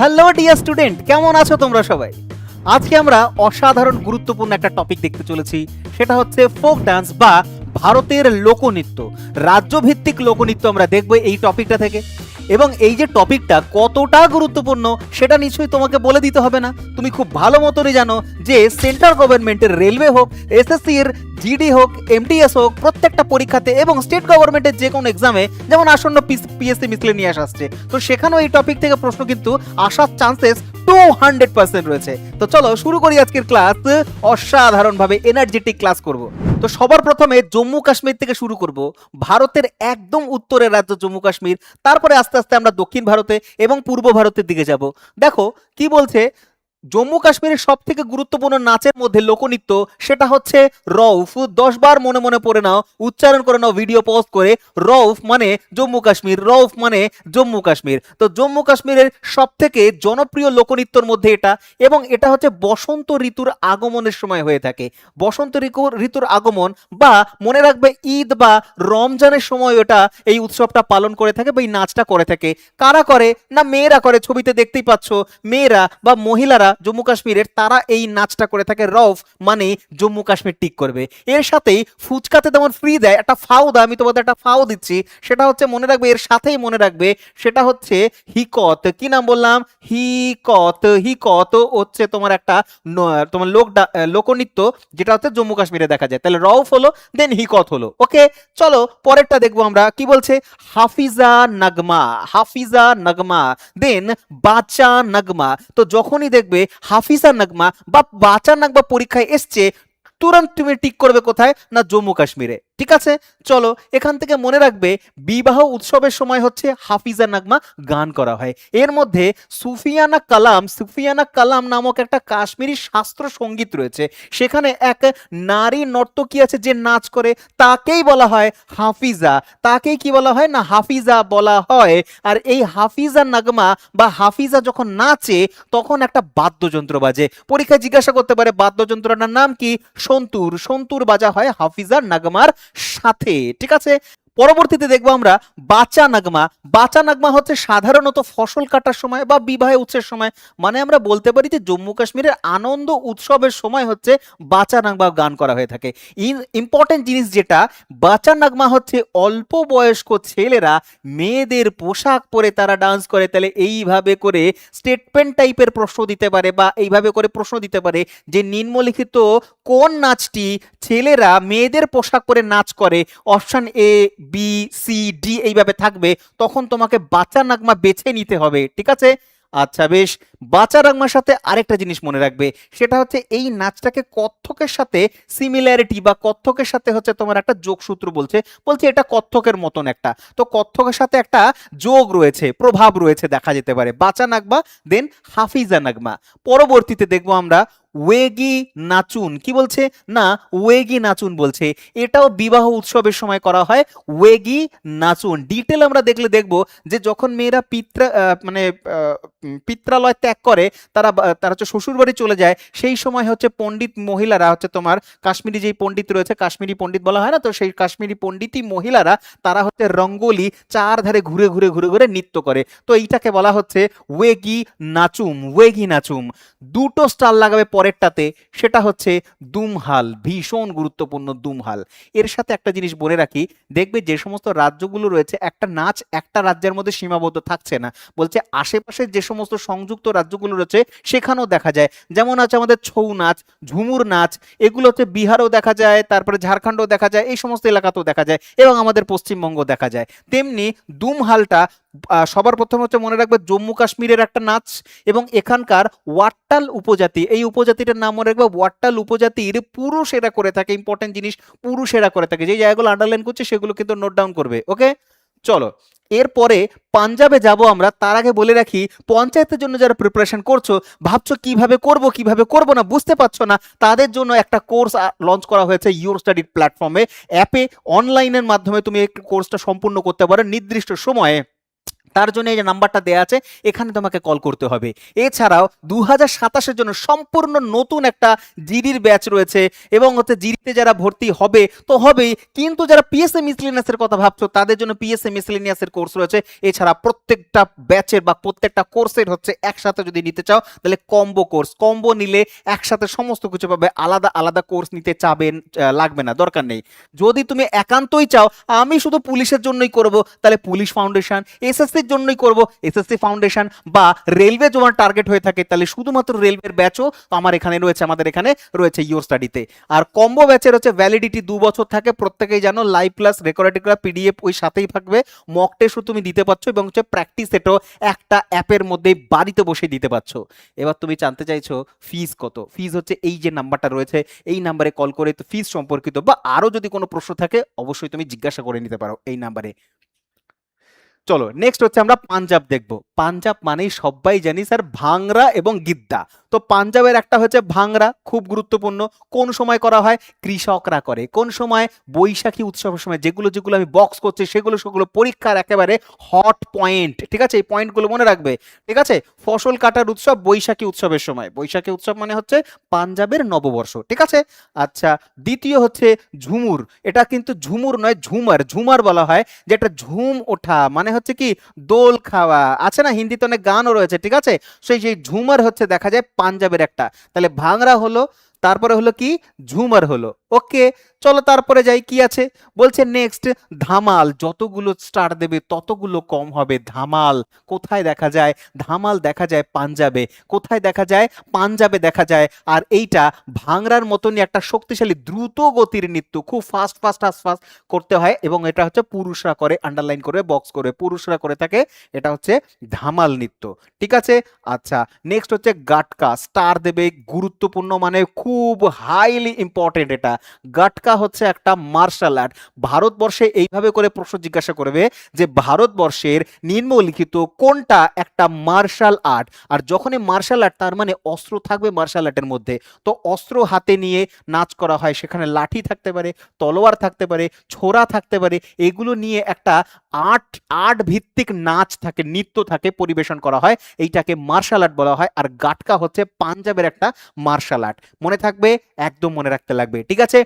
Hello dear student, কেমন আছো তোমরা সবাই? আজকে আমরা অসাধারণ গুরুত্বপূর্ণ একটা টপিক দেখতে চলেছি। সেটা হচ্ছে ফোক ডান্স বা ভারতের লোকনৃত্য। রাজ্যভিত্তিক লোকনৃত্য আমরা দেখব এই টপিকটা থেকে। এবং এই যে টপিকটা কতটা গুরুত্বপূর্ণ সেটা নিশ্চয়ই তোমাকে বলে দিতে হবে না। তুমি খুব ভালো মতনই জানো যে সেন্ট্রাল গভর্নমেন্টের রেলওয়ে হোক, এসএসসি এর জিডি হোক, এমটিএস হোক, প্রত্যেকটা পরীক্ষাতে এবং স্টেট গভর্নমেন্টের যে কোনো এক্সামে, যেমন আসন্ন পিএসসি মিসলেনিয়াস আসছে, তো সেখানেও এই টপিক থেকে প্রশ্ন কিন্তু আসার চান্সেস 200% রয়েছে। তো চলো শুরু করি আজকের ক্লাস। অসাধারণভাবে এনার্জেটিক ক্লাস করব। তো সবার প্রথমে জম্মু কাশ্মীর থেকে শুরু করব। ভারতের একদম উত্তরের রাজ্য জম্মু কাশ্মীর, তারপরে আস্তে আস্তে আমরা দক্ষিণ ভারতে এবং পূর্ব ভারতের দিকে যাব। দেখো কি বলছে, জম্মু কাশ্মীরের সব থেকে গুরুত্বপূর্ণ নাচের মধ্যে লোকনৃত্য, সেটা হচ্ছে রউফ। 10 বার মনে মনে পড়ে নাও, উচ্চারণ করে নাও ভিডিও পজ করে। রউফ মানে জম্মু কাশ্মীর, রউফ মানে জম্মু কাশ্মীর। তো জম্মু কাশ্মীরের সব থেকে জনপ্রিয় লোকনৃত্যর মধ্যে এটা, এবং এটা হচ্ছে বসন্ত ঋতুর আগমনের সময় হয়ে থাকে। বসন্ত ঋতুর আগমন বা মনে রাখবে ঈদ বা রমজানের সময় ওটা এই উৎসবটা পালন করে থাকে বা এই নাচটা করে থাকে। কারা করে না, মেয়েরা করে। ছবিতে দেখতেই পাচ্ছ মেয়েরা বা মহিলারা জম্মু কাশ্মীরের, তারা এই নাচটা করে থাকে। রউফ মানে জম্মু কাশ্মীর টিক করবে। এর সাথেই ফুচকাতে যেমন ফ্রি দেয় একটা ফাও দেয়, আমি তোমাদের একটা ফাও দিচ্ছি, সেটা হচ্ছে মনে রাখবে, এর সাথেই মনে রাখবে সেটা হচ্ছে হিকত। কি নাম বললাম? হিকত। হিকত হচ্ছে তোমার একটা তোমার লোকনৃত্য, যেটা হচ্ছে জম্মু কাশ্মীরে দেখা যায়। তাহলে রউফ হলো, দেন হিকত হলো। ওকে, চলো পরেরটা দেখবো আমরা। কি বলছে? হাফিজা নাগমা। হাফিজা নাগমা, দেন বাচা নাগমা। তো যখনই দেখবে হাফিজা নাগমা বা বাচা নাগমা পরীক্ষায় এসছে, তুরন্ত তুমি টিক করবে কোথায়? না জম্মু কাশ্মীরে। ঠিক আছে, চলো এখান থেকে মনে রাখবে বিবাহ উৎসবের সময় হচ্ছে হাফিজা নাগমা গান করা হয়। এর মধ্যে সুফিয়ানা কালাম নামক একটা কাশ্মীরি শাস্ত্র সঙ্গীত রয়েছে। সেখানে এক নারী নর্তকী আছে যে নাচ করে, তাকেই বলা হয় হাফিজা। তাকেই কি বলা হয়? না হাফিজা বলা হয়। আর এই হাফিজা নাগমা বা হাফিজা যখন নাচে, তখন একটা বাদ্যযন্ত্র বাজে। পরীক্ষায় জিজ্ঞাসা করতে পারে বাদ্যযন্ত্রটার নাম কি? সন্তুর। সন্তুর বাজা হয় হাফিজা নাগমার সাথে। ঠিক আছে, পরবর্তীতে দেখবো আমরা বাচা নাগমা। বাচা নাগমা হচ্ছে সাধারণত ফসল কাটার সময় বা বিবাহে উৎসবের সময়, মানে আমরা বলতে পারি যে জম্মু কাশ্মীরের আনন্দ উৎসবের সময় হচ্ছে বাচা নাগমা গান করা হয়ে থাকে। ইম্পর্টেন্ট জিনিস যেটা, বাচা নাগমা হচ্ছে অল্প বয়স্ক ছেলেরা মেয়েদের পোশাক পরে তারা ডান্স করে। তাহলে এইভাবে করে স্টেটমেন্ট টাইপের প্রশ্ন দিতে পারে বা এইভাবে করে প্রশ্ন দিতে পারে যে নিম্নলিখিত কোন নাচটি ছেলেরা মেয়েদের পোশাক পরে নাচ করে? Option A, B, C, D এইভাবে থাকবে। তখন তোমাকে বাচা নাগমা বেছে নিতে হবে। ঠিক আছে, আচ্ছা বেশ। বাচা নাগমার সাথে আরেকটা জিনিস মনে রাখবে, সেটা হচ্ছে এই নাচটাকে কত্থকের সাথে সিমিলারিটি বা কত্থকের সাথে হচ্ছে তোমার একটা যোগসূত্র বলছে। বলছে এটা কত্থকের মতন একটা, তো কত্থকের সাথে একটা যোগ রয়েছে, প্রভাব রয়েছে দেখা যেতে পারে। বাচা নাগমা, দেন হাফিজা নাগমা। পরবর্তীতে দেখবো আমরা ওয়েগি নাচুন। কি বলছে? না ওয়েগি নাচুন বলছে। এটাও বিবাহ উৎসবের সময় করা হয়। ওয়েগি নাচুন ডিটেল আমরা দেখলে দেখব যে যখন মেয়েরা পিত্রালয় ত্যাগ করে, তারা তারা হচ্ছে শ্বশুর বাড়ি চলে যায়, সেই সময় হচ্ছে পণ্ডিত মহিলারা হচ্ছে তোমার কাশ্মীরি যেই পণ্ডিত রয়েছে, কাশ্মীরি পণ্ডিত বলা হয় না, তো সেই কাশ্মীরি পণ্ডিতই মহিলারা তারা হচ্ছে রঙ্গোলি চারধারে ঘুরে ঘুরে ঘুরে ঘুরে নৃত্য করে। তো এইটাকে বলা হচ্ছে ওয়েগি নাচুম। ওয়েগি নাচুম। দুটো স্টার লাগাবে পরেরটাতে, সেটা হচ্ছে দুমহাল। ভীষণ গুরুত্বপূর্ণ দুমহাল। এর সাথে একটা জিনিস বলে রাখি, দেখবে যে সমস্ত রাজ্যগুলো রয়েছে, একটা নাচ একটা রাজ্যের মধ্যে সীমাবদ্ধ থাকছে না। বলছে আশেপাশে যে সমস্ত সংযুক্ত রাজ্যগুলো রয়েছে সেখানেও দেখা যায়। যেমন আছে আমাদের ছৌ নাচ, ঝুমুর নাচ, এগুলো হচ্ছে বিহারেও দেখা যায়, তারপরে ঝাড়খণ্ডও দেখা যায়, এই সমস্ত এলাকাতেও দেখা যায়, এবং আমাদের পশ্চিমবঙ্গ দেখা যায়। তেমনি দুমহালটা সবার প্রথম হচ্ছে মনে রাখবে জম্মু কাশ্মীরের একটা নাচ, এবং এখানকার ওয়াট্টাল উপজাতি, এই উপজাতিটার নাম মনে রাখবে। ওয়াট্টাল উপজাতির পুরুষেরা করে থাকে। ইম্পর্টেন্ট জিনিস, পুরুষেরা করে থাকে। যে জায়গাগুলো আন্ডারলাইন করছে সেগুলো কিন্তু নোট ডাউন করবে। ওকে, চলো এরপরে পাঞ্জাবে যাব আমরা। তার আগে বলে রাখি, পঞ্চায়েতের জন্য যারা প্রিপারেশন করছো, ভাবছো কিভাবে করব না, বুঝতে পারছো না, তাদের জন্য একটা কোর্স লঞ্চ করা হয়েছে ইউর স্টাডি প্ল্যাটফর্মে। অ্যাপে অনলাইনের মাধ্যমে তুমি এই কোর্সটা সম্পূর্ণ করতে পারো নির্দিষ্ট সময়ে। তার জন্য এই যে নাম্বারটা দেয়া আছে এখানে তোমাকে কল করতে হবে। এছাড়াও 2027-এর জন্য সম্পূর্ণ নতুন একটা জিডির ব্যাচ রয়েছে এবং হচ্ছে জিডিতে যারা ভর্তি হবে তো হবেই, কিন্তু যারা পিএসএ মিসলিনিয়াসের কথা ভাবছো তাদের জন্য পিএসএ মিসলিনিয়াসের কোর্স রয়েছে। এছাড়া প্রত্যেকটা ব্যাচের বা প্রত্যেকটা কোর্সের হচ্ছে একসাথে যদি নিতে চাও তাহলে কম্বো কোর্স, কম্বো নিলে একসাথে সমস্ত কিছু পাবে, আলাদা আলাদা কোর্স নিতে চাবেন লাগবে না, দরকার নেই। যদি তুমি একান্তই চাও আমি শুধু পুলিশের জন্যই করব তাহলে পুলিশ ফাউন্ডেশন, এসএসসির জন্যই করব এসএসসি ফাউন্ডেশন, বা রেলওয়ে তোমার টার্গেট হয়ে থাকে তাহলে শুধুমাত্র রেলওয়ের ব্যাচও আমাদের এখানে রয়েছে ইওর স্টাডিতে। আর কম্বো ব্যাচের হচ্ছে ভ্যালিডিটি 2 বছর থাকে, প্রত্যেকেই জানো, লাইভ ক্লাস রেকর্ডেড করা পিডিএফ ওই সাথেই থাকবে, মক টেস্টও তুমি দিতে পারছো এবং হচ্ছে প্র্যাকটিস সেটও একটা অ্যাপের মধ্যে বাড়িতে বসে দিতে পারছো। এবার তুমি জানতে চাইছো ফিজ কত? ফিজ হচ্ছে এই যে নাম্বারটা রয়েছে এই নাম্বারে কল করে তো ফিজ সম্পর্কিত বা আরো যদি কোনো প্রশ্ন থাকে অবশ্যই তুমি জিজ্ঞাসা করে নিতে পারো এই নাম্বারে। চলো নেক্সট হচ্ছে আমরা পাঞ্জাব দেখব। পাঞ্জাব মানেই সবাই জানি স্যার ভাংরা এবং গিদ্দা। তো পাঞ্জাবের একটা হচ্ছে ভাংরা, খুব গুরুত্বপূর্ণ। কোন সময় করা হয়? কৃষকরা করে। কোন সময়? বৈশাখী উৎসবের সময়। যেগুলো আমি বক্স করছি সেগুলো পরীক্ষার একেবারে হট পয়েন্ট, ঠিক আছে? এই পয়েন্টগুলো মনে রাখবে, ঠিক আছে? ফসল কাটার উৎসব বৈশাখী উৎসবের সময়। বৈশাখী উৎসব মানে হচ্ছে পাঞ্জাবের নববর্ষ, ঠিক আছে? আচ্ছা, দ্বিতীয় হচ্ছে ঝুমুর। এটা কিন্তু ঝুমুর নয়, ঝুমার। ঝুমার বলা হয় যেটা ঝুম ওঠা, মানে হচ্ছে কি দোল খাওয়া আছে না, হিন্দিতে অনেক গানও রয়েছে, ঠিক আছে? সেই ঝুমার হচ্ছে দেখা যায় পাঞ্জাবের একটা। তাহলে ভাংরা হলো, তারপরে হলো কি ঝুমার হলো। ওকে, চলো তারপরে যাই, কি আছে বলছে নেক্সট ধামাল। যতগুলো স্টার দেবে ততগুলো কম হবে। ধামাল কোথায় দেখা যায়? ধামাল দেখা যায় পাঞ্জাবে। কোথায় দেখা যায়? পাঞ্জাবে দেখা যায়। আর এইটা ভাংরার মতনই একটা শক্তিশালী দ্রুত গতির নৃত্য, খুব ফাস্ট ফাস্ট করতে হয় এবং এটা হচ্ছে পুরুষরা করে, আন্ডারলাইন করে বক্স করে পুরুষরা করে থাকে। এটা হচ্ছে ধামাল নৃত্য, ঠিক আছে? আচ্ছা, নেক্সট হচ্ছে গাটকা। স্টার দেবে, গুরুত্বপূর্ণ মানে খুব হাইলি ইম্পর্টেন্ট। এটা গাটকা হচ্ছে একটা মার্শাল আর্ট। ভারতবর্ষে এইভাবে করে প্রশ্ন জিজ্ঞাসা করবে যে ভারতবর্ষের নিম্নলিখিত কোনটা একটা মার্শাল আর্ট? আর যখনই মার্শাল আর্ট তার মানে অস্ত্র থাকবে মার্শাল আর্টের মধ্যে। তো অস্ত্র হাতে নিয়ে নাচ করা হয়, সেখানে লাঠি থাকতে পারে, তলোয়ার থাকতে পারে, ছোরা থাকতে পারে, এগুলো নিয়ে একটা আর্ট ভিত্তিক নাচ থাকে, নৃত্য থাকে, পরিবেশন করা হয়, এইটাকে মার্শাল আর্ট বলা হয়। আর গাটকা হচ্ছে পাঞ্জাবের একটা মার্শাল আর্ট। মনে থাকবে, একদম মনে রাখতে লাগবে, ঠিক আছে?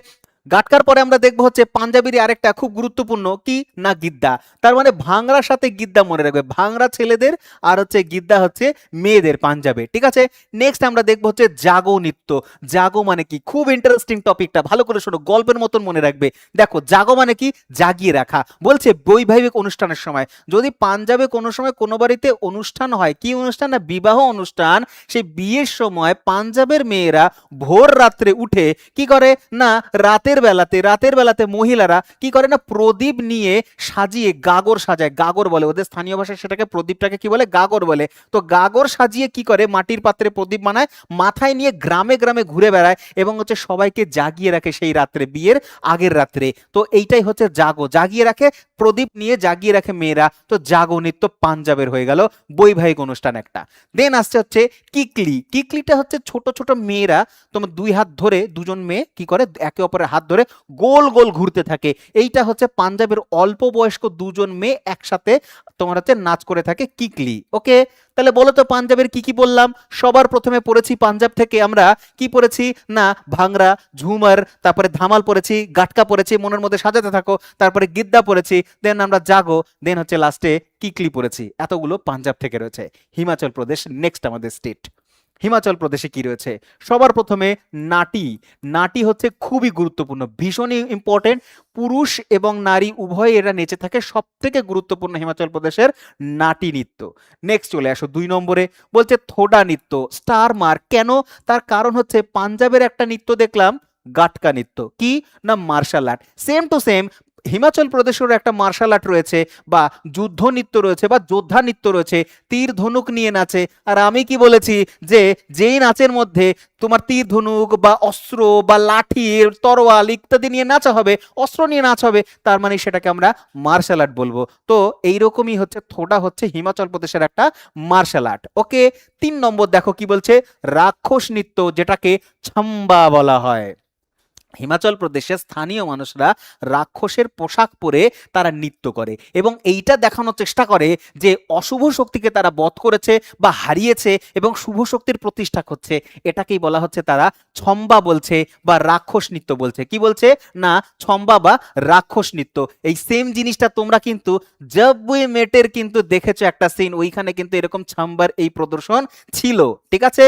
গাটকার পরে আমরা দেখবো হচ্ছে পাঞ্জাবির আরেকটা খুব গুরুত্বপূর্ণ, কি না গিদ্দা। তার মানে ভাংরার সাথে গিদ্দা মনে রাখবে, ভাংরা ছেলেদের আর হচ্ছে গিদ্দা হচ্ছে মেয়েদের পাঞ্জাবে, ঠিক আছে? নেক্সট আমরা দেখবো হচ্ছে জাগো নৃত্য। জাগো মানে কি? খুব ইন্টারেস্টিং টপিকটা, ভালো করে শোনো, গল্পের মতন মনে রাখবে। দেখো জাগো মানে কি? জাগিয়ে রাখা। বলছে বৈবাহিক অনুষ্ঠানের সময়, যদি পাঞ্জাবে কোনো সময় কোনো বাড়িতে অনুষ্ঠান হয়, কি অনুষ্ঠান? না বিবাহ অনুষ্ঠান। সেই বিয়ের সময় পাঞ্জাবের মেয়েরা ভোর রাত্রে উঠে কি করে না, রাতের বেলাতে মহিলারা কি করে না, প্রদীপ নিয়ে সাজিয়ে গাগর সাজায়। গাগর বলে ওদের স্থানীয় ভাষায় সেটাকে, প্রদীপটাকে কি বলে? গাগর বলে। তো গাগর সাজিয়ে কি করে, মাটির পাত্রে প্রদীপ বানায়, মাথায় নিয়ে গ্রামে গ্রামে ঘুরে বেড়ায় এবং হচ্ছে সবাইকে জাগিয়ে রাখে সেই রাত্রে, বিয়ের আগের রাত্রে। তো এইটাই হচ্ছে জাগো, জাগিয়ে রাখে, প্রদীপ নিয়ে জাগিয়ে রাখে মেয়েরা। তো জাগো নৃত্য পাঞ্জাবের হয়ে গেল বৈবাহিক অনুষ্ঠান একটা। দেন আসছে হচ্ছে কিকলি। কিকলিটা হচ্ছে ছোট ছোট মেয়েরা তোমার দুই হাত ধরে, দুজন মেয়ে কি করে একে অপরের হাত ধরে গোল গোল ঘুরতে থাকে। এইটা হচ্ছে পাঞ্জাবের অল্প বয়স্ক দুজন মেয়ে একসাথে তোমার হচ্ছে নাচ করে থাকে, কিকলি। ওকে, তাহলে বলো তো পাঞ্জাবের কি কি বললাম? সবার প্রথমে পড়েছি পাঞ্জাব থেকে আমরা কি পড়েছি না, ভাংরা, ঝুমার, তারপরে ধামাল পড়েছি, গাটকা পড়েছি, মনের মধ্যে সাজাতে থাকো, তারপরে গিদ্দা পড়েছি, দেন আমরা জাগো, দেন হচ্ছে লাস্টে কিকলি পড়েছি। এতগুলো পাঞ্জাব থেকে রয়েছে। হিমাচল প্রদেশ নেক্সট আমাদের স্টেট। হিমাচল প্রদেশে কি রয়েছে? সবার প্রথমে নাটি। নাটি হচ্ছে খুবই গুরুত্বপূর্ণ, ভীষণই ইম্পর্টেন্ট। পুরুষ এবং নারী উভয় এরা নেচে থাকে, সব থেকে গুরুত্বপূর্ণ হিমাচল প্রদেশের নাটি নৃত্য। নেক্সট চলে আসো 2 নম্বরে, বলছে থোডা নৃত্য। স্টার মার্ক কেন? তার কারণ হচ্ছে পাঞ্জাবের একটা নৃত্য দেখলাম, গাটকা নৃত্য, কি না martial art. Same to same Himachal প্রদেশের একটা মার্শাল আর্ট রয়েছে বা যুদ্ধ নৃত্য রয়েছে বা যোদ্ধা নৃত্য রয়েছে, তীর ধনুক নিয়ে নাচে। আর আমি কি বলেছি যে যেই নাচের মধ্যে তোমার তীর ধনুক বা অস্ত্র বা লাঠি তরোয়াল ইত্যাদি নিয়ে নাচা হবে, অস্ত্র নিয়ে নাচ হবে, তার মানে সেটাকে আমরা মার্শাল আর্ট বলবো। তো এইরকমই হচ্ছে থোডা হচ্ছে হিমাচল প্রদেশের একটা মার্শাল আর্ট। ওকে, 3 নম্বর দেখো কি বলছে, রাক্ষস নৃত্য, যেটাকে ছাম্বা বলা হয়। হিমাচল প্রদেশের স্থানীয় মানুষরা রাক্ষসের পোশাক পরে তারা নৃত্য করে এবং এইটা দেখানোর চেষ্টা করে যে অশুভ শক্তিকে তারা বধ করেছে বা হারিয়েছে এবং শুভ শক্তির প্রতিষ্ঠা করছে। এটাকেই বলা হচ্ছে তারা ছম্বা বলছে বা রাক্ষস নৃত্য বলছে। কি বলছে না, ছম্বা বা রাক্ষস নৃত্য। এই সেম জিনিসটা তোমরা কিন্তু জব উই মেটের কিন্তু দেখেছো একটা সিন, ওইখানে কিন্তু এরকম ছম্বার এই প্রদর্শন ছিল। ঠিক আছে,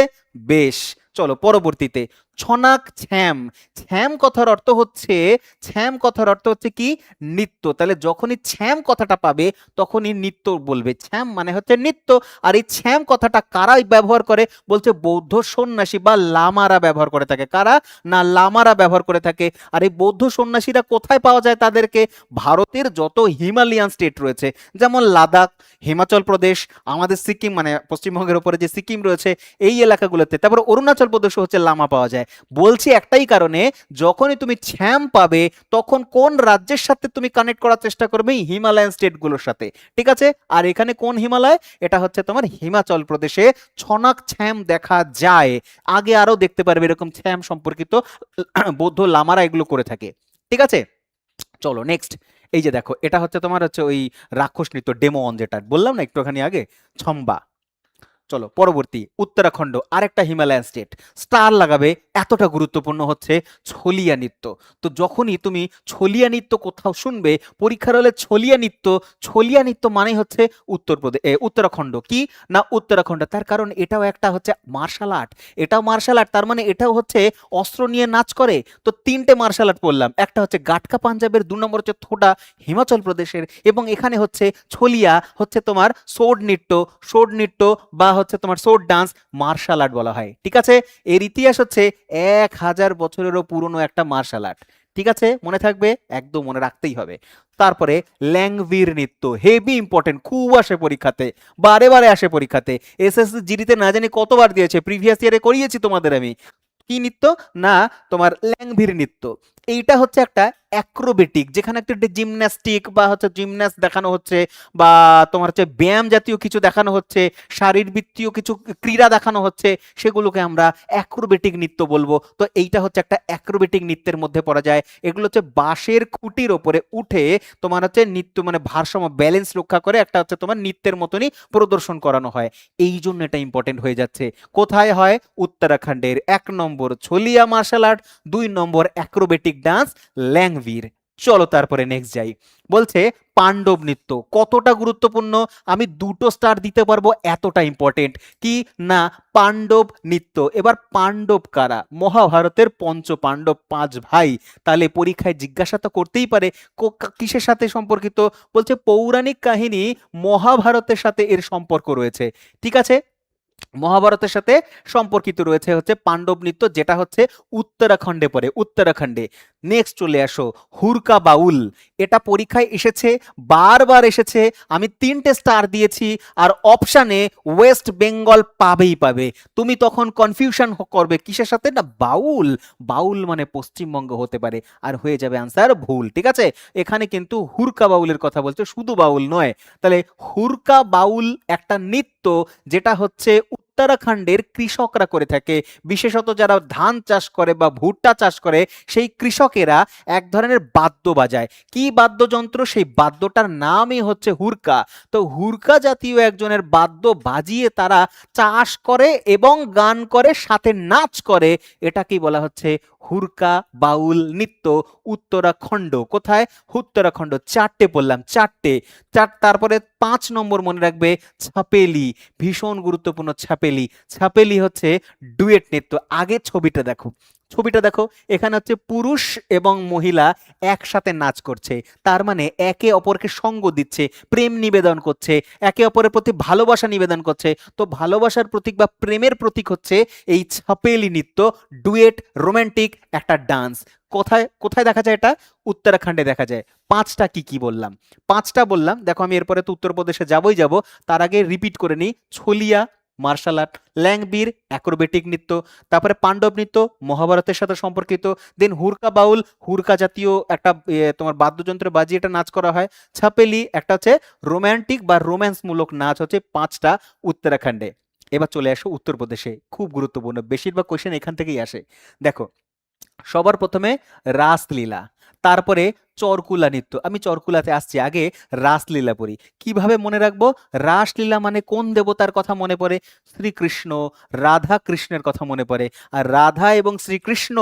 বেশ, চলো পরবর্তীতে ছনাক ছ্যাম। ছ্যাম কথার অর্থ হচ্ছে, ছ্যাম কথার অর্থ হচ্ছে কি, নৃত্য। তাহলে যখনই ছ্যাম কথাটা পাবে তখনই নৃত্য বলবে। ছ্যাম মানে হচ্ছে নৃত্য। আর এই ছ্যাম কথাটা কারাই ব্যবহার করে, বলছে বৌদ্ধ সন্ন্যাসী বা লামারা ব্যবহার করে থাকে। কারা না, লামারা ব্যবহার করে থাকে। আর এই বৌদ্ধ সন্ন্যাসীরা কোথায় পাওয়া যায় তাদেরকে, ভারতের যত হিমালয়ান স্টেট রয়েছে, যেমন লাদাখ, হিমাচল প্রদেশ, আমাদের সিকিম মানে পশ্চিমবঙ্গের উপরে যে সিকিম রয়েছে এই এলাকাগুলোতে, তারপর অরুণাচল প্রদেশও হচ্ছে লামা পাওয়া যায়। বলছি একটাই কারণে, যখনই তুমি ছ্যাম পাবে তখন কোন রাজ্যের সাথে তুমি কানেক্ট করার চেষ্টা করবে, হিমালয়ান স্টেটগুলোর সাথে। ঠিক আছে, আর এখানে কোন হিমালয়, এটা হচ্ছে তোমার হিমাচল প্রদেশে ছনাক ছ্যাম দেখা যায়। আগে আরো দেখতে পারবে এরকম ছ্যাম সম্পর্কিত বৌদ্ধ লামারা এগুলো করে থাকে। ঠিক আছে, চলো নেক্সট। এই যে দেখো, এটা হচ্ছে তোমার হচ্ছে ওই রাক্ষস নৃত্য ডেমো অন, যেটা বললাম না একটুখানি আগে, ছম্বা। চলো পরবর্তী, উত্তরাখণ্ড, আরেকটা হিমালয়ান স্টেট। স্টার লাগাবে, এতটা গুরুত্বপূর্ণ হচ্ছে ছলিয়া নৃত্য। তো যখনই তুমি ছলিয়া নৃত্য কোথাও শুনবে পরীক্ষার হলে, ছলিয়া নৃত্য, ছলিয়া নৃত্য মানে হচ্ছে উত্তরপ্রদেশ, উত্তরাখণ্ড। কি না, উত্তরাখণ্ড। তার কারণ এটাও একটা হচ্ছে মার্শাল আর্ট, এটাও মার্শাল আর্ট, তার মানে এটাও হচ্ছে অস্ত্র নিয়ে নাচ করে। তো তিনটে মার্শাল আর্ট বললাম, একটা হচ্ছে গাটকা পাঞ্জাবের, 2 নম্বর হচ্ছে থোডা হিমাচল প্রদেশের, এবং এখানে হচ্ছে ছলিয়া হচ্ছে তোমার সোড নৃত্য, সোড নৃত্য বা হচ্ছে তোমার সোড ডান্স, মার্শাল আর্ট বলা হয়। ঠিক আছে, এর ইতিহাস হচ্ছে 1000 বছরেরও পুরনো একটা মার্শাল আর্ট। ঠিক আছে, মনে থাকবে, একদম মনে রাখতেই হবে। তারপরে ল্যাংভির নৃত্য, হেভি ইম্পর্টেন্ট, খুব আসে পরীক্ষাতে, বারে বারে আসে পরীক্ষাতে। এসএসসি জিডিতে না জানি কতবার দিয়েছে, প্রিভিয়াস ইয়ারে করিয়েছি তোমাদের আমি। কি নৃত্য না, তোমার ল্যাংভির নৃত্য। এইটা হচ্ছে একটা অ্যাক্রোবেটিক, যেখানে একটা জিমন্যাস্টিক বা হচ্ছে জিমন্যাস্ট দেখানো হচ্ছে, বা তোমার হচ্ছে ব্যায়াম জাতীয় কিছু দেখানো হচ্ছে, শারীরবৃত্তীয় কিছু ক্রীড়া দেখানো হচ্ছে, সেগুলোকে আমরা অ্যাক্রোবেটিক নৃত্য বলবো। তো এইটা হচ্ছে একটা অ্যাক্রোবেটিক নৃত্যের মধ্যে পড়া যায়। এগুলো হচ্ছে বাঁশের খুঁটির ওপরে উঠে তোমার হচ্ছে নৃত্য মানে ভারসাম্য ব্যালেন্স রক্ষা করে একটা হচ্ছে তোমার নৃত্যের মতনই প্রদর্শন করানো হয়। এই জন্য এটা ইম্পর্টেন্ট হয়ে যাচ্ছে। কোথায় হয়, উত্তরাখণ্ডের। 1 নম্বর ছলিয়া মার্শাল আর্ট, 2 নম্বর অ্যাক্রোবেটিক ডান্স ল্যাংভির। চলো তারপরে নেক্সট যাই। বলছে পাণ্ডব নৃত্য, কতটা গুরুত্বপূর্ণ, আমি 2টো স্টার দিতে পারবো, এতটা ইম্পর্টেন্ট। কি না, পাণ্ডব নৃত্য। এবার পাণ্ডব কারা, মহাভারতের পঞ্চ পাণ্ডব 5 ভাই। তাহলে পরীক্ষায় জিজ্ঞাসা তো করতেই পারে কিসের সাথে সম্পর্কিত, বলছে পৌরাণিক কাহিনী মহাভারতের সাথে এর সম্পর্ক রয়েছে। ঠিক আছে, মহাভারতের সাথে সম্পর্কিত রয়েছে হচ্ছে পাণ্ডব নৃত্য, যেটা হচ্ছে উত্তরাখণ্ডে পড়ে, উত্তরাখণ্ডে। নেক্সট চলে আসো, হুরকা বাউল। এটা পরীক্ষায় এসেছে, বারবার এসেছে, আমি 3টে স্টার দিয়েছি, আর অপশানে ওয়েস্ট বেঙ্গল পাবেই পাবে। তুমি তখন কনফিউশন করবে কিসের সাথে না, বাউল, বাউল মানে পশ্চিমবঙ্গ হতে পারে, আর হয়ে যাবে আনসার ভুল। ঠিক আছে, এখানে কিন্তু হুরকা বাউলের কথা বলছে, শুধু বাউল নয়। তাহলে হুরকা বাউল একটা নৃত্য, যেটা হচ্ছে উত্তরাখণ্ডের কৃষকরা করে থাকে, বিশেষত যারা ধান চাষ করে বা ভুট্টা চাষ করে, সেই কৃষকেরা এক ধরনের বাদ্য বাজায়। কি বাদ্যযন্ত্র, সেই বাদ্যটার নামই হচ্ছে হুরকা। তো হুরকা জাতীয় একজনের বাদ্য বাজিয়ে তারা চাষ করে এবং গান করে, সাথে নাচ করে, এটাকেই বলা হচ্ছে হুরকা বাউল নৃত্য। উত্তরাখণ্ড, কোথায়, উত্তরাখণ্ড। 4টে বললাম, 4টে। তারপরে 5 নম্বর মনে রাখবে, ছাপেলি, ভীষণ গুরুত্বপূর্ণ। ছাপেলি, ছাপেলি হচ্ছে ডুয়েট নৃত্য। আগে ছবিটা দেখো, ছবিটা দেখো, এখানে হচ্ছে পুরুষ এবং মহিলা একসাথে নাচ করছে, তার মানে একে অপরকে সঙ্গ দিচ্ছে, প্রেম নিবেদন করছে, একে অপরের প্রতি ভালোবাসা নিবেদন করছে। তো ভালোবাসার প্রতীক বা প্রেমের প্রতীক হচ্ছে এই ছাপেলি নৃত্য, ডুয়েট রোমান্টিক একটা ডান্স। কোথায় কোথায় দেখা যায় এটা, উত্তরাখণ্ডে দেখা যায়। 5টা কি কি বললাম, 5টা বললাম। দেখো আমি এরপরে তো উত্তরপ্রদেশে যাবই যাব, তার আগে রিপিট করে নিই। ছলিয়া মার্শাল আর্ট, ল্যাংবির অ্যাক্রোবেটিক নৃত্য, তারপরে পাণ্ডব নৃত্য মহাভারতের সাথে সম্পর্কিত, দেন হুরকা বাউল, হুরকা জাতীয় একটা তোমার বাদ্যযন্ত্র বাজিয়ে এটা নাচ করা হয়, ছাপেলি একটা হচ্ছে রোম্যান্টিক বা রোম্যান্সমূলক নাচ, হচ্ছে 5টা উত্তরাখণ্ডে। এবার চলে আসো উত্তরপ্রদেশে, খুব গুরুত্বপূর্ণ, বেশিরভাগ কোয়েশ্চেন এখান থেকেই আসে। দেখো সবার প্রথমে রাসলীলা, তারপরে চরকুলা নৃত্য। আমি চরকুলাতে আসছি, আগে রাসলীলা পড়ি। কিভাবে মনে রাখবো? রাসলীলা মানে কোন দেবতার কথা মনে পড়ে? শ্রীকৃষ্ণ, রাধা কৃষ্ণের কথা মনে পড়ে। আর রাধা এবং শ্রীকৃষ্ণ,